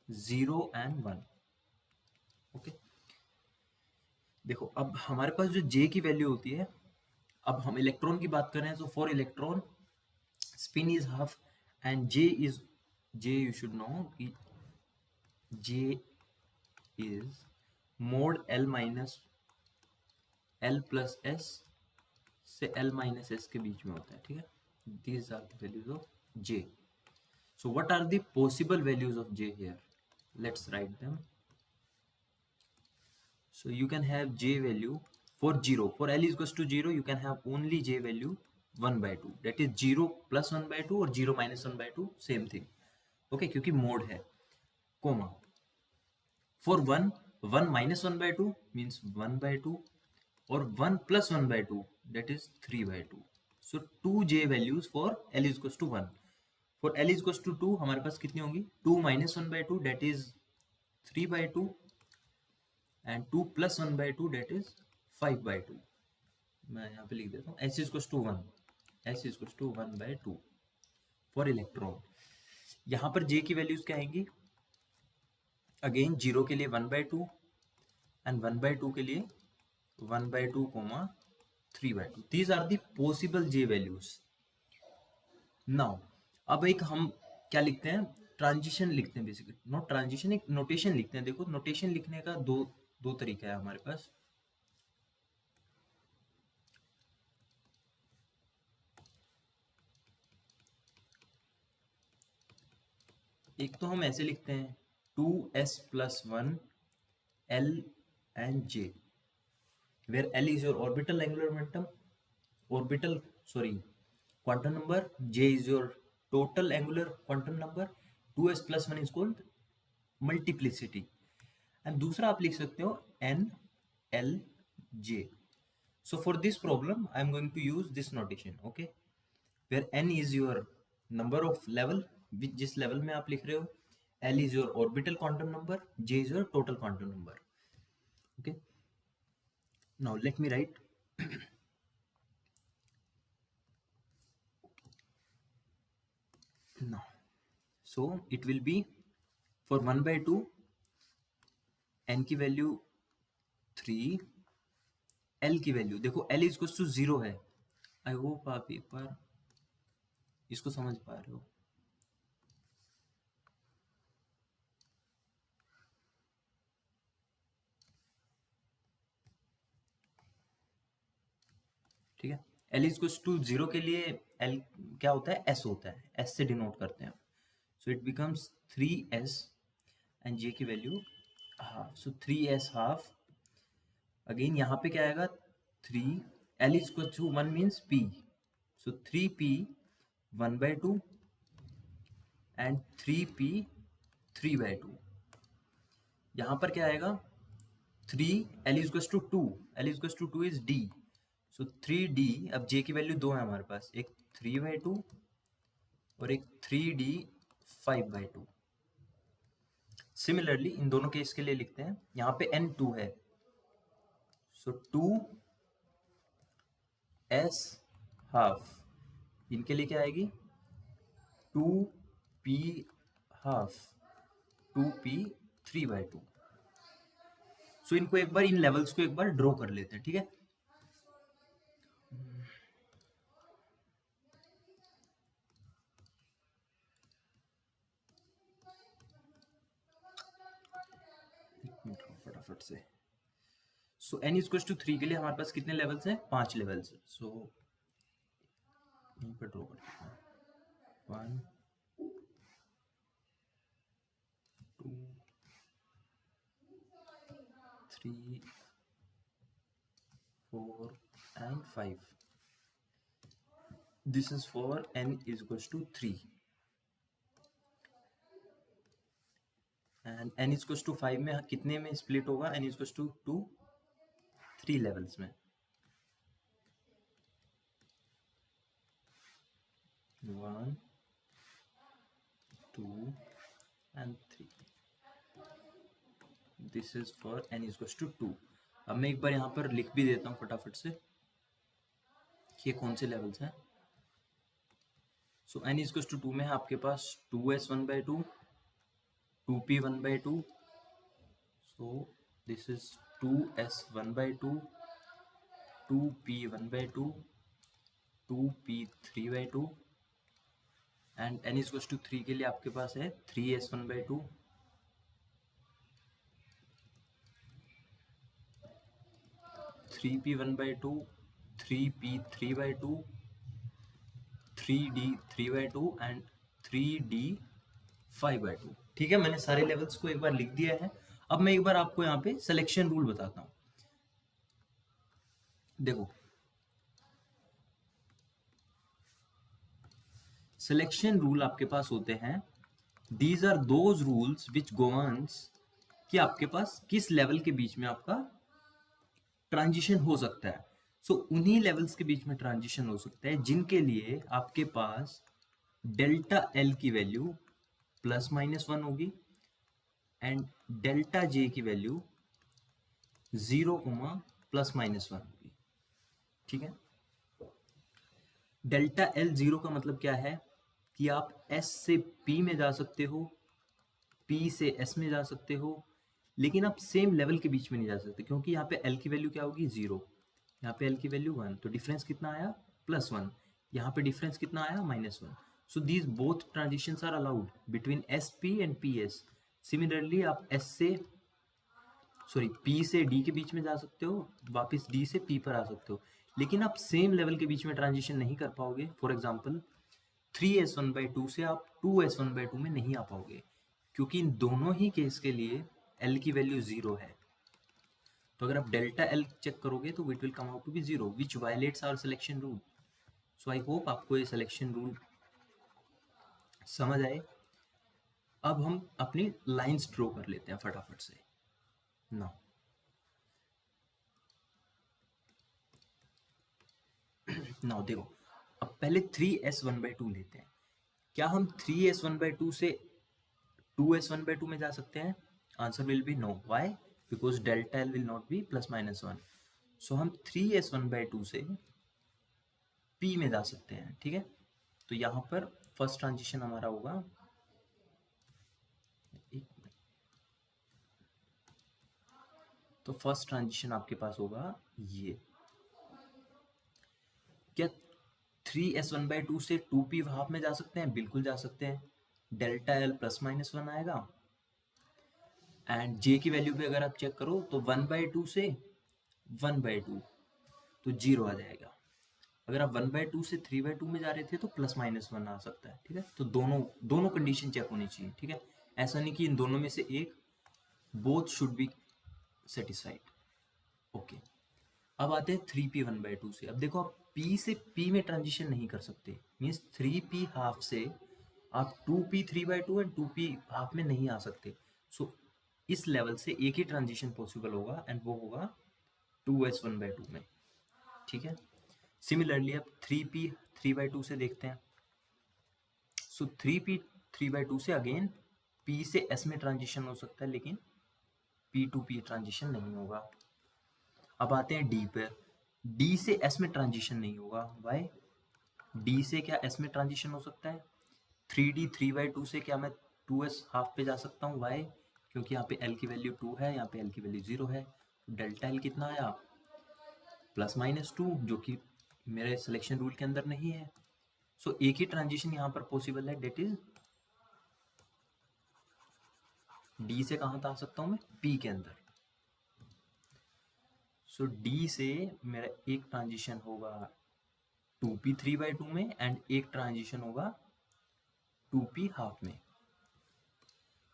0 and 1. Okay, देखो अब हमारे पास जो J की value होती है, अब हम electron की बात कर रहे हैं, so for electron spin is half and J you should know J is mod L minus L plus S से L minus S के बीच में होता है, ठीक है। These are the values of J. So what are the possible values of J here? Let's write them. So you can have J value for 0. For L is equals to 0, you can have only J value 1 by 2. That is 0 plus 1 by 2 or 0 minus 1 by 2, same thing. Okay, क्योंकि mode है, comma. For 1, 1 minus 1 by 2 means 1 by 2 or 1 plus 1 by 2, that is 3 by 2. So 2 J values for L is equals to 1. For L is equals to 2 हमारे पास कितनी होंगी? 2 minus 1 by 2 that is 3 by 2 and 2 plus 1 by 2 that is 5 by 2. मैं यहाँ पे लिख देता हूँ S is equals to 1. S is equals to 1 by 2 for electron. यहाँ पर J की वैल्यूज क्या आएंगी? अगेन 0 के लिए 1 by 2 and 1 by 2 के लिए 1 by 2, 3 by 2. These are the possible J values. Now, अब एक हम क्या लिखते हैं? ट्रांजिशन लिखते हैं बेसिकली, नॉट ट्रांजिशन, एक नोटेशन लिखते हैं। देखो नोटेशन लिखने का दो तरीका है हमारे पास। एक तो हम ऐसे लिखते हैं 2s plus 1 L and J, where L is your orbital angular momentum, quantum number, J is your total angular quantum number, 2s plus 1 is called multiplicity, and दूसरा आप लिख सकते हो N L J. So for this problem I am going to use this notation, okay, where N is your number of level, जिस level में आप लिख रहे हो, L is your orbital quantum number, J is your total quantum number. Okay, now let me write now. So it will be for 1 by 2 N की value 3, L की value देखो L is equal to 0 है। I hope आप एक बार इसको समझ पा रहे हो। ठीक है, L इज इक्वल टू 0 के लिए L क्या होता है? S होता है, S से डिनोट करते हैं। So it becomes 3s and J की वैल्यू हाफ, सो 3s हाफ। अगेन यहाँ पे क्या आएगा? 3, L is equal to 1 means P, सो 3p 1 by 2 and 3p 3 by 2। यहाँ पर क्या आएगा? 3, L is equal to 2, L is equal to 2 is D, so 3D। अब J की वैल्यू 2 है हमारे पास, एक 3 by 2 और एक 3D 5 by 2। सिमिलरली इन दोनों केस के लिए लिखते हैं, यहाँ पे N 2 है, सो 2s हाफ, इनके लिए क्या आएगी? 2p half, 2p 3 by 2। सो इनको एक बार, इन लेवल्स को एक बार ड्रॉ कर लेते हैं, ठीक है। फटाफट से। सो n इज इक्वल टू 3 के लिए हमारे पास कितने लेवल्स हैं? 5 लेवल्स। सो यहीं पर ड्रॉ कर देते हैं, 1 2 3 4 and 5। This is for n is equal to 3 and n is equal to 5 में कितने में स्प्लिट होगा? n is equal to 3 levels में। 1 2 and 3. This is for n is equals to 2. अब मैं एक बार यहाँ पर लिख भी देता हूँ फटाफट से कि ये कौन से लेवल्स हैं. So n is equals to 2 में है आपके पास 2s1/2, 2p1/2. So this is 2s1/2, 2p1/2, 2p3/2 and n is equals to 3 के लिए आपके पास है 3s1/2, 3p1/2, 3p3/2, 3d3/2 and 3d5/2. ठीक है, मैंने सारे लेवल्स को एक बार लिख दिया है. अब मैं एक बार आपको यहाँ पे सिलेक्शन रूल बताता हूँ. देखो, सिलेक्शन रूल आपके पास होते हैं. These are those rules which governs कि आपके पास किस लेवल के बीच में आपका ट्रांजिशन हो सकता है. सो उन्हीं लेवल्स के बीच में ट्रांजिशन हो सकता है जिनके लिए आपके पास डेल्टा एल की वैल्यू ±1 होगी एंड डेल्टा जे की वैल्यू 0, ±1 होगी. ठीक है, डेल्टा एल 0 का मतलब क्या है कि आप S से P में जा सकते हो, P से S में जा सकते हो, लेकिन आप सेम लेवल के बीच में नहीं जा सकते क्योंकि यहाँ पे L की वैल्यू क्या होगी 0, यहाँ पे L की वैल्यू 1, तो डिफरेंस कितना आया +1, यहाँ पे डिफरेंस कितना आया -1. So these both transitions are allowed between SP and PS. Similarly आप P से D के बीच में जा सकते हो, वापस D से P पर आ सकते हो, लेकिन आप सेम लेवल के बीच में ट्रांजिशन नहीं कर पाओगे. फॉर एग्जाम्पल 3s1/2 से आप 2s1/2 में नहीं आ पाओगे क्योंकि इन दोनों ही केस के लिए L की वैल्यू 0 है. तो अगर आप डेल्टा L चेक करोगे तो it will come out to be 0 which violates our selection rule. So I hope आपको ये सिलेक्शन रूल समझ आए. अब हम अपनी लाइंस ड्रॉ कर लेते हैं फटाफट से. नाउ देखो, अब पहले 3s1/2 लेते हैं. क्या हम 3s1/2 से 2s1/2 में जा सकते हैं? Answer will be no. Why? Because delta L will not be +-1. So हम 3s1/2 से p में जा सकते हैं. ठीक है, तो यहाँ पर फर्स्ट ट्रांजिशन हमारा होगा, तो फर्स्ट ट्रांजिशन आपके पास होगा ये. क्या 3s1/2 से 2p हाफ में जा सकते हैं? बिल्कुल जा सकते हैं. डेल्टा एल +-1 आएगा एंड j की वैल्यू भी अगर आप चेक करो तो 1/2 से 1/2 तो 0 आ जाएगा. अगर आप 1/2 से 3/2 में जा रहे थे तो +-1 आ सकता है. ठीक है, तो दोनों कंडीशन चेक होनी चाहिए. ठीक है, ऐसा नहीं कि इन दोनों में से एक, both should be satisfied. Okay, अब आते हैं 3p1/2 से. अब देखो, आप p से p में ट्रांजिशन नहीं कर सकते, मीन्स 3p हाफ से आप 2p3/2 एंड 2p हाफ में नहीं आ सकते. सो इस लेवल से एक ही ट्रांजिशन पॉसिबल होगा एंड वो होगा 2s1/2 में. ठीक है, सिमिलरली अब 3p3/2 से देखते हैं. सो 3p3/2 से अगेन p से s में ट्रांजिशन हो सकता है लेकिन p to p ट्रांजिशन नहीं होगा. अब आते हैं d पर. d से s में ट्रांजिशन नहीं होगा. वाई? d से क्या s में ट्रांजिशन हो सकता है? 3d3/2 से क्या मैं 2s हाफ पे जा सकता हूँ? वाई? क्योंकि यहाँ पे l की वैल्यू 2 है, यहाँ पे l की वैल्यू 0 है. डेल्टा l कितना आया? +-2, जो कि मेरे सिलेक्शन रूल के अंदर नहीं है. सो एक ही ट्रांजिशन यहाँ पर पॉसिबल है, डेट इज d से कहाँ आ सकता हूँ मैं? p के अंदर. सो d से मेरा एक ट्रांजिशन होगा 2p3/2 में एंड एक ट्रांजिशन होगा 2p हाफ में.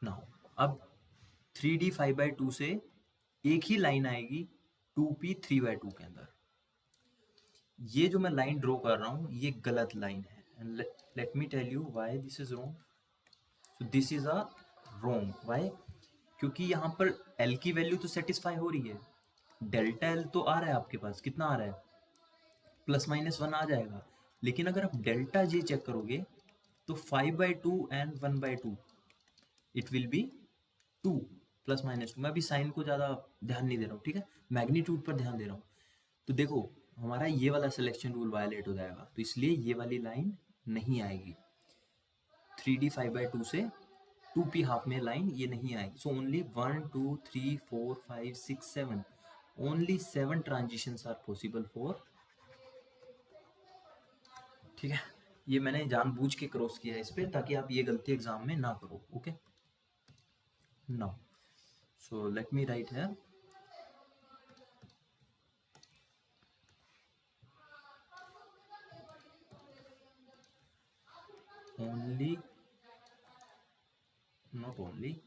नाउ अब 3d5/2 से एक ही लाइन आएगी 2p3/2 के अंदर. ये जो मैं लाइन ड्रॉ कर रहा हूँ ये गलत लाइन है and let me tell you why this is wrong. So this is a wrong. Why? क्योंकि यहाँ पर l की वैल्यू तो सेटिस्फाई हो रही है, डेल्टा l तो आ रहा है आपके पास, कितना आ रहा है? +-1 आ जाएगा, लेकिन अगर आप डेल्टा जे चेक करोगे तो 5/2 and 1/2 it will B 2 plus minus 2। मैं अभी साइन को ज़्यादा ध्यान नहीं दे रहा हूँ, ठीक है, मैग्नीट्यूड पर ध्यान दे रहा हूँ। तो देखो हमारा ये वाला सिलेक्शन रूल वायलेट हो जाएगा, तो इसलिए ये वाली लाइन नहीं आएगी। 3D 5/2 से 2p हाफ में लाइन ये नहीं आएगी। So only 1 2 3 4 5 6 7 only 7 transitions are possible for, ठीक है। ये मैंने जानबूझ के क्रॉस किया है इस पे ताकि आप ये गलती एग्जाम में ना करो। Okay, now so let me right here only, not only,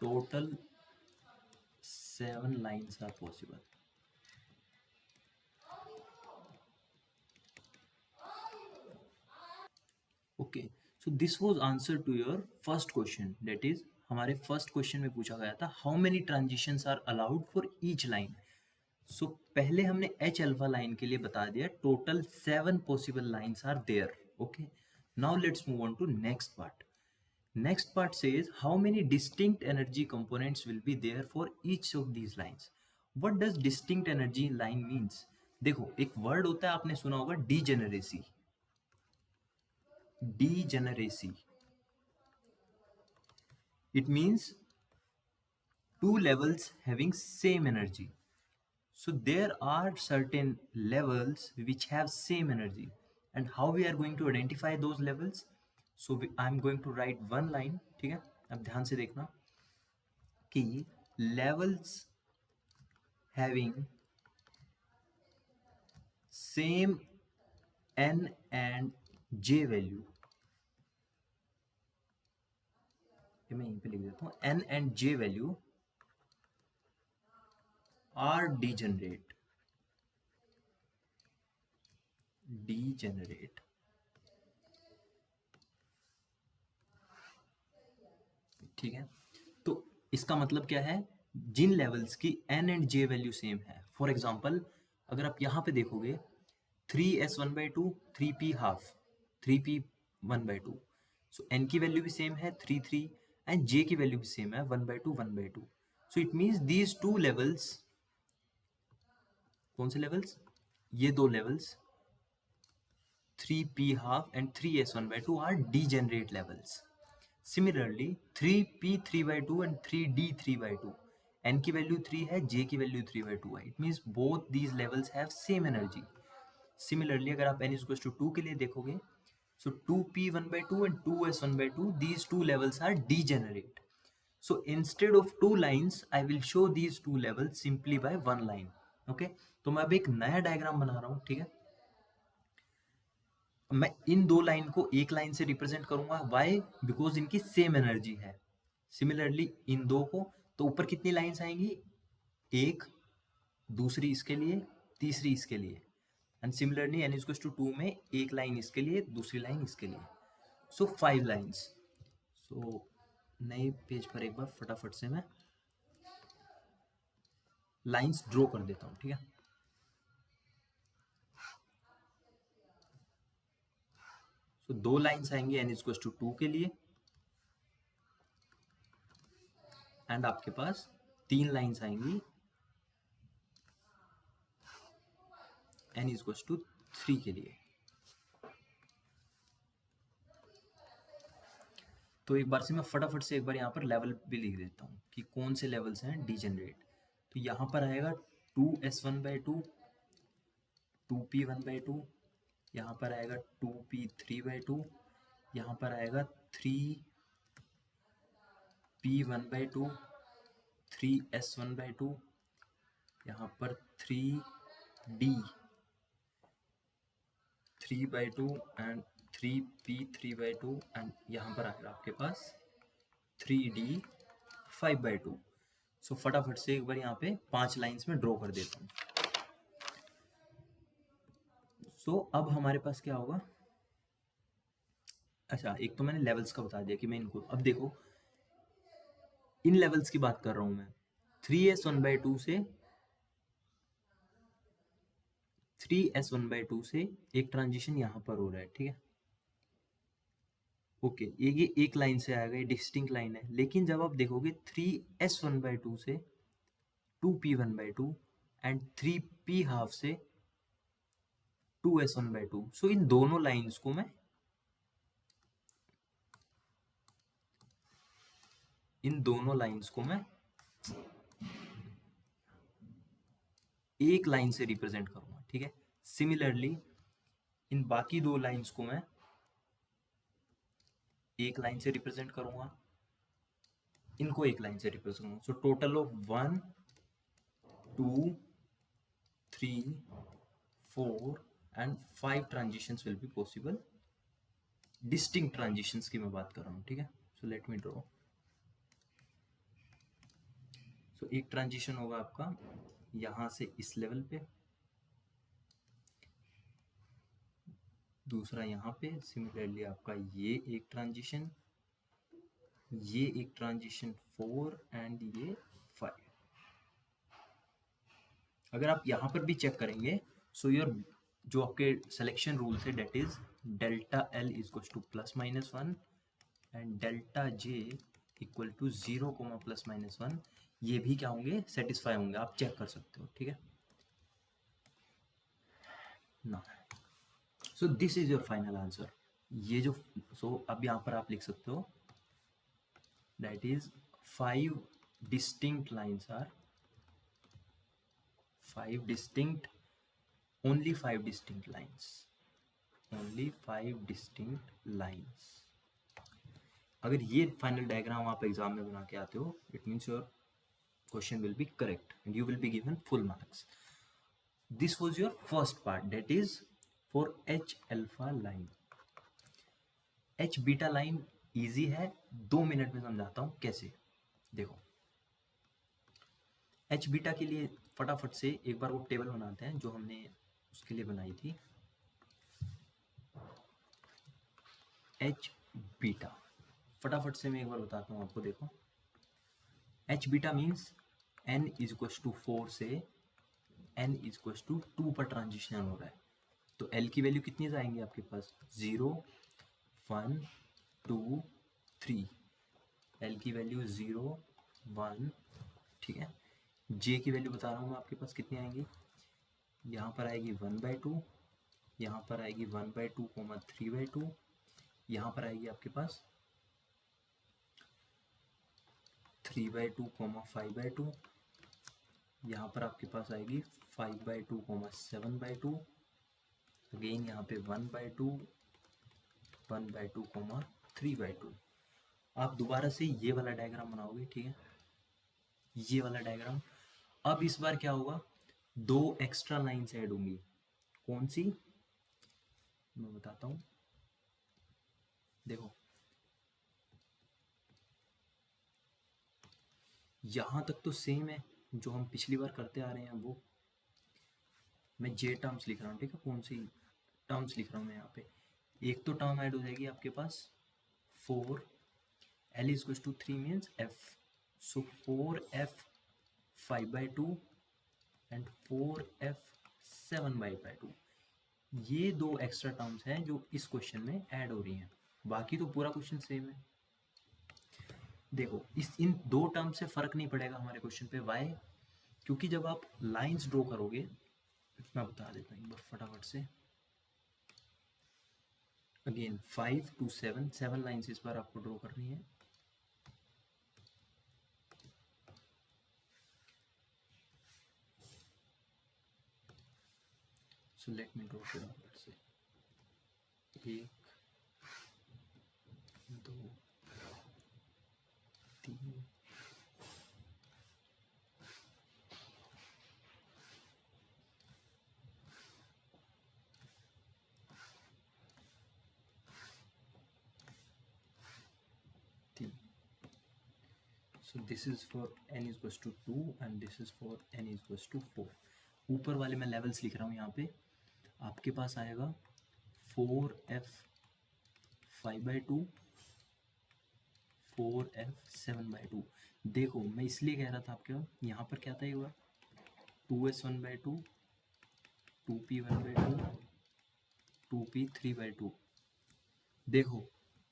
total 7 lines are possible. Okay, so this was answer to your first question, that is हमारे फर्स्ट क्वेश्चन में पूछा गया था how many transitions are allowed for each line. So पहले हमने H alpha line के लिए बता दिया total 7 possible lines are there. Okay, now let's move on to next part. Next part says how many distinct energy components will be there for each of these lines. What does distinct energy line means? देखो एक word होता है, आपने सुना होगा degeneracy. Degeneracy it means two levels having same energy. So there are certain levels which have same energy, and how we are going to identify those levels? So I'm going to write one line, ठीक है। अब ध्यान से देखना कि levels having same n and j value, ये मैं यहीं पे लिख देता हूँ, n and j value are degenerate। degenerate, ठीक है। तो इसका मतलब क्या है, जिन लेवल्स की n and j value same है, फॉर एग्जांपल अगर आप यहाँ पे देखोगे 3s1/2 3p हाफ 3p 1/2, सो n की वैल्यू भी सेम है 3 3 एंड j की वैल्यू भी सेम है 1/2 1/2। So it means these two levels, कौन से लेवल्स, ये दो levels 3p half and 3s1/2 are degenerate levels. Similarly 3p 3/2 and 3d 3/2, n की वैल्यू 3 है, j की वैल्यू 3/2 है। It means both these levels have same energy. Similarly अगर आप n is equals to 2 के लिए देखोगे, so 2p 1/2 and 2s 1/2, these two levels are degenerate. So instead of two lines, I will show these two levels simply by one line. Okay, तो मैं अब एक नया डायग्राम बना रहा हूँ, ठीक है। मैं इन दो लाइन को एक लाइन से रिप्रेजेंट करूंगा, वाई, बिकॉज इनकी सेम एनर्जी है। सिमिलरली इन दो को, तो ऊपर कितनी लाइंस आएंगी, एक, दूसरी इसके लिए, तीसरी इसके लिए, and similarly n equals to 2 में एक लाइन इसके लिए, दूसरी लाइन इसके लिए, सो 5 लाइंस। सो नए पेज पर एक बार फटाफट से मैं लाइंस ड्रॉ कर देता हूँ, ठीक है। सो दो लाइंस आएंगे n इक्वल्स टू 2 के लिए, एंड आपके पास तीन लाइंस आएंगी n इक्वल्स टू 3 के लिए। तो एक बार से मैं फटाफट से एक बार यहाँ पर लेवल भी लिख देता हूँ कि कौन से लेवल्स हैं डीजेनरेट। तो यहाँ पर आएगा 2s1/2, 2p1/2, यहाँ पर आएगा 2p3/2, यहाँ पर आएगा 3p1/2, 3s1/2, यहाँ पर 3d 3/2 एंड 3p3/2, एंड यहाँ पर आएगा आपके पास 3d 5/2। सो फटाफट से एक बार यहाँ पे 5 लाइंस में ड्रॉ कर देता हूँ। सो अब हमारे पास क्या होगा, अच्छा एक तो मैंने लेवल्स का बता दिया कि मैं इनको, अब देखो इन लेवल्स की बात कर रहा हूँ मैं, 3s1/2 से 3s1/2 से एक ट्रांजिशन यहाँ पर हो रहा है, ठीक है। ओके, ये एक लाइन से आएगा, ये डिस्टिंक्ट लाइन है। लेकिन जब आप देखोगे 3s1/2 से 2p1/2 एंड 3p½ से 2s1/2, सो इन दोनों लाइंस को मैं एक लाइन से रिप्रेजेंट करूंगा, ठीक है। सिमिलरली इन बाकी दो लाइंस को मैं एक लाइन से रिप्रेजेंट करूंगा, इनको एक लाइन से रिप्रेजेंट करूंगा। So total of 1 2 3 4 and 5 transitions will be possible. Distinct transitions की मैं बात कर रहा हूँ, ठीक है। So let me draw. सो एक ट्रांजिशन होगा आपका यहां से इस लेवल पे, दूसरा यहाँ पे। सिमिलरली आपका ये एक ट्रांजिशन, ये एक ट्रांजिशन 4 एंड ये 5। अगर आप यहाँ पर भी चेक करेंगे, सो योर जो आपके सिलेक्शन रूल थे, that is delta L equal to +-1 and delta J equal to 0, +-1, ये भी क्या होंगे, सेटिस्फाई होंगे। आप चेक कर सकते हो, ठीक है ना। सो this is your final answer. ये जो अब यहाँ पर आप लिख सकते हो, that is 5 distinct lines are 5 distinct, only 5 distinct lines, only 5 distinct lines। अगर ये फाइनल डायग्राम आप एग्जाम में बना के आते हो, it means your question will be correct and you will be given full marks. This was your first part, that is for H alpha line. H beta line easy है, 2 minute में समझाता हूँ कैसे। देखो H बीटा के लिए फटाफट से एक बार वो टेबल बनाते हैं जो हमने उसके लिए बनाई थी। H बीटा फटाफट से मैं एक बार बताता हूँ आपको। देखो H beta means n equal to 4 से n इक्वल टू 2 पर ट्रांजिशन हो रहा है। तो L की वैल्यू कितनी आएंगी आपके पास, 0 1 2 3। L की वैल्यू 0 1, ठीक है। J की वैल्यू बता रहा हूँ मैं आपके पास कितनी आएंगी, यहाँ पर आएगी 1/2, यहाँ पर आएगी 1/2, 3/2, यहाँ पर आएगी आपके पास 3/2, 5/2, यहाँ पर आपके पास आएगी 5/2, 7/2, अगेन यहाँ पे 1/2, 1/2, 3/2। आप दोबारा से ये वाला डायग्राम बनाओगे, ठीक है, ये वाला डायग्राम। अब इस बार क्या होगा, 2 एक्स्ट्रा लाइन्स ऐड होंगी। कौन सी, मैं बताता हूँ। देखो यहां तक तो सेम है जो हम पिछली बार करते आ रहे हैं। वो मैं J टर्म्स लिख रहा हूँ, ठीक है, कौन सी टर्म्स लिख रहा हूँ मैं यहाँ पे। एक तो टर्म ऐड हो जाएगी आपके पास 4, L equal to 3 means F, so 4F 5/2 and 4F 7/2। ये 2 एक्स्ट्रा टर्म्स हैं जो इस क्वेश्चन में ऐड हो रही हैं, बाकी तो पूरा क्वेश्चन सेम है। देखो इन 2 टर्म से फर्क नहीं पड़ेगा हमारे क्वेश्चन पे। वाई, क्योंकि जब आप लाइंस ड्रॉ करोगे, मैं बता देता हूँ एक बार फटाफट से। अगेन 5 to 7, 7 लाइंस इस बार आपको ड्रॉ करनी है। सो लेट मी ड्रॉ फटाफट से। 1 2 3 3। So this is for n equals to 2 and this is for n equals to 4। ऊपर वाले मैं लेवल्स लिख रहा हूँ यहाँ पे। आपके पास आएगा 4F 5/2, 4F 7/2। देखो मैं इसलिए कह रहा था आपके यहाँ पर क्या था, एक बार 2S 1/2 2p1/2, 2p3/2। देखो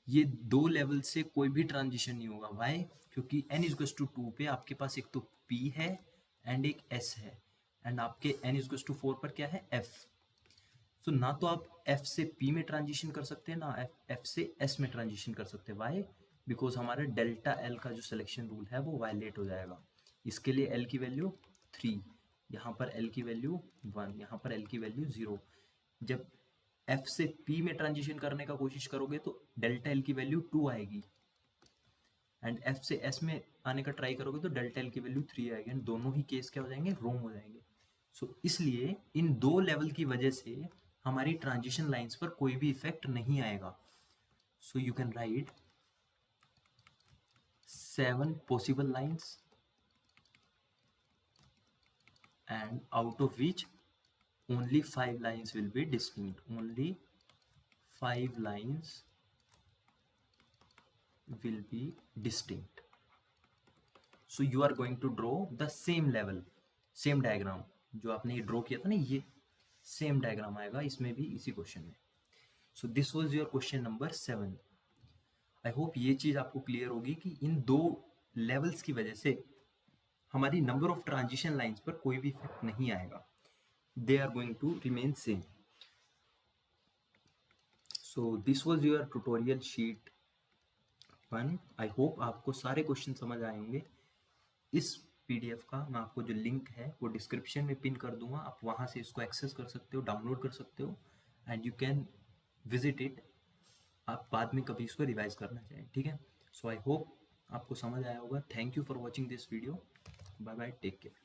ये दो लेवल से कोई भी ट्रांजिशन नहीं होगा। वाई? क्योंकि n इज टू 2 पे आपके पास एक तो p है एंड एक s है, एंड आपके n इज टू 4 पर क्या है, f। तो ना तो आप f से p में ट्रांजिशन कर सकते हैं, ना f से s में ट्रांजिशन कर सकते हैं। वाई? बिकॉज हमारे डेल्टा l का जो सिलेक्शन रूल है वो वायलेट हो जाएगा। इसके लिए l की वैल्यू 3, यहाँ पर l की वैल्यू 1, यहाँ पर l की वैल्यू 0। जब f से p में ट्रांजिशन करने का कोशिश करोगे तो डेल्टा l की वैल्यू 2 आएगी, एंड f से s में आने का ट्राई करोगे तो डेल्टा l की वैल्यू 3 आएगी, एंड दोनों ही केस क्या हो जाएंगे, रोंग हो जाएंगे। सो इसलिए इन दो लेवल की वजह से हमारी ट्रांजिशन लाइंस पर कोई भी इफेक्ट नहीं आएगा। सो you can write 7 possible lines, and out of which only 5 lines will be distinct. Only 5 lines will be distinct. So you are going to draw the same level, same diagram जो आपने ये draw किया था ना, ये same diagram आएगा इसमें भी, इसी क्वेश्चन में। सो this was your question number 7। I hope ये चीज आपको क्लियर होगी कि इन दो लेवल्स की वजह से हमारी नंबर ऑफ ट्रांजिशन लाइंस पर कोई भी इफेक्ट नहीं आएगा। They are going to remain same. So this was your tutorial sheet 1। I hope आपको सारे क्वेश्चन समझ आए होंगे। इस पीडीएफ का मैं आपको जो लिंक है वो डिस्क्रिप्शन में पिन कर दूंगा, आप वहां से इसको एक्सेस कर सकते हो, डाउनलोड कर सकते हो, and you can visit it. आप बाद में कभी इसको रिवाइज करना चाहें, ठीक है। सो आई होप आपको समझ आया होगा। Thank you for watching this video. Bye bye, take care.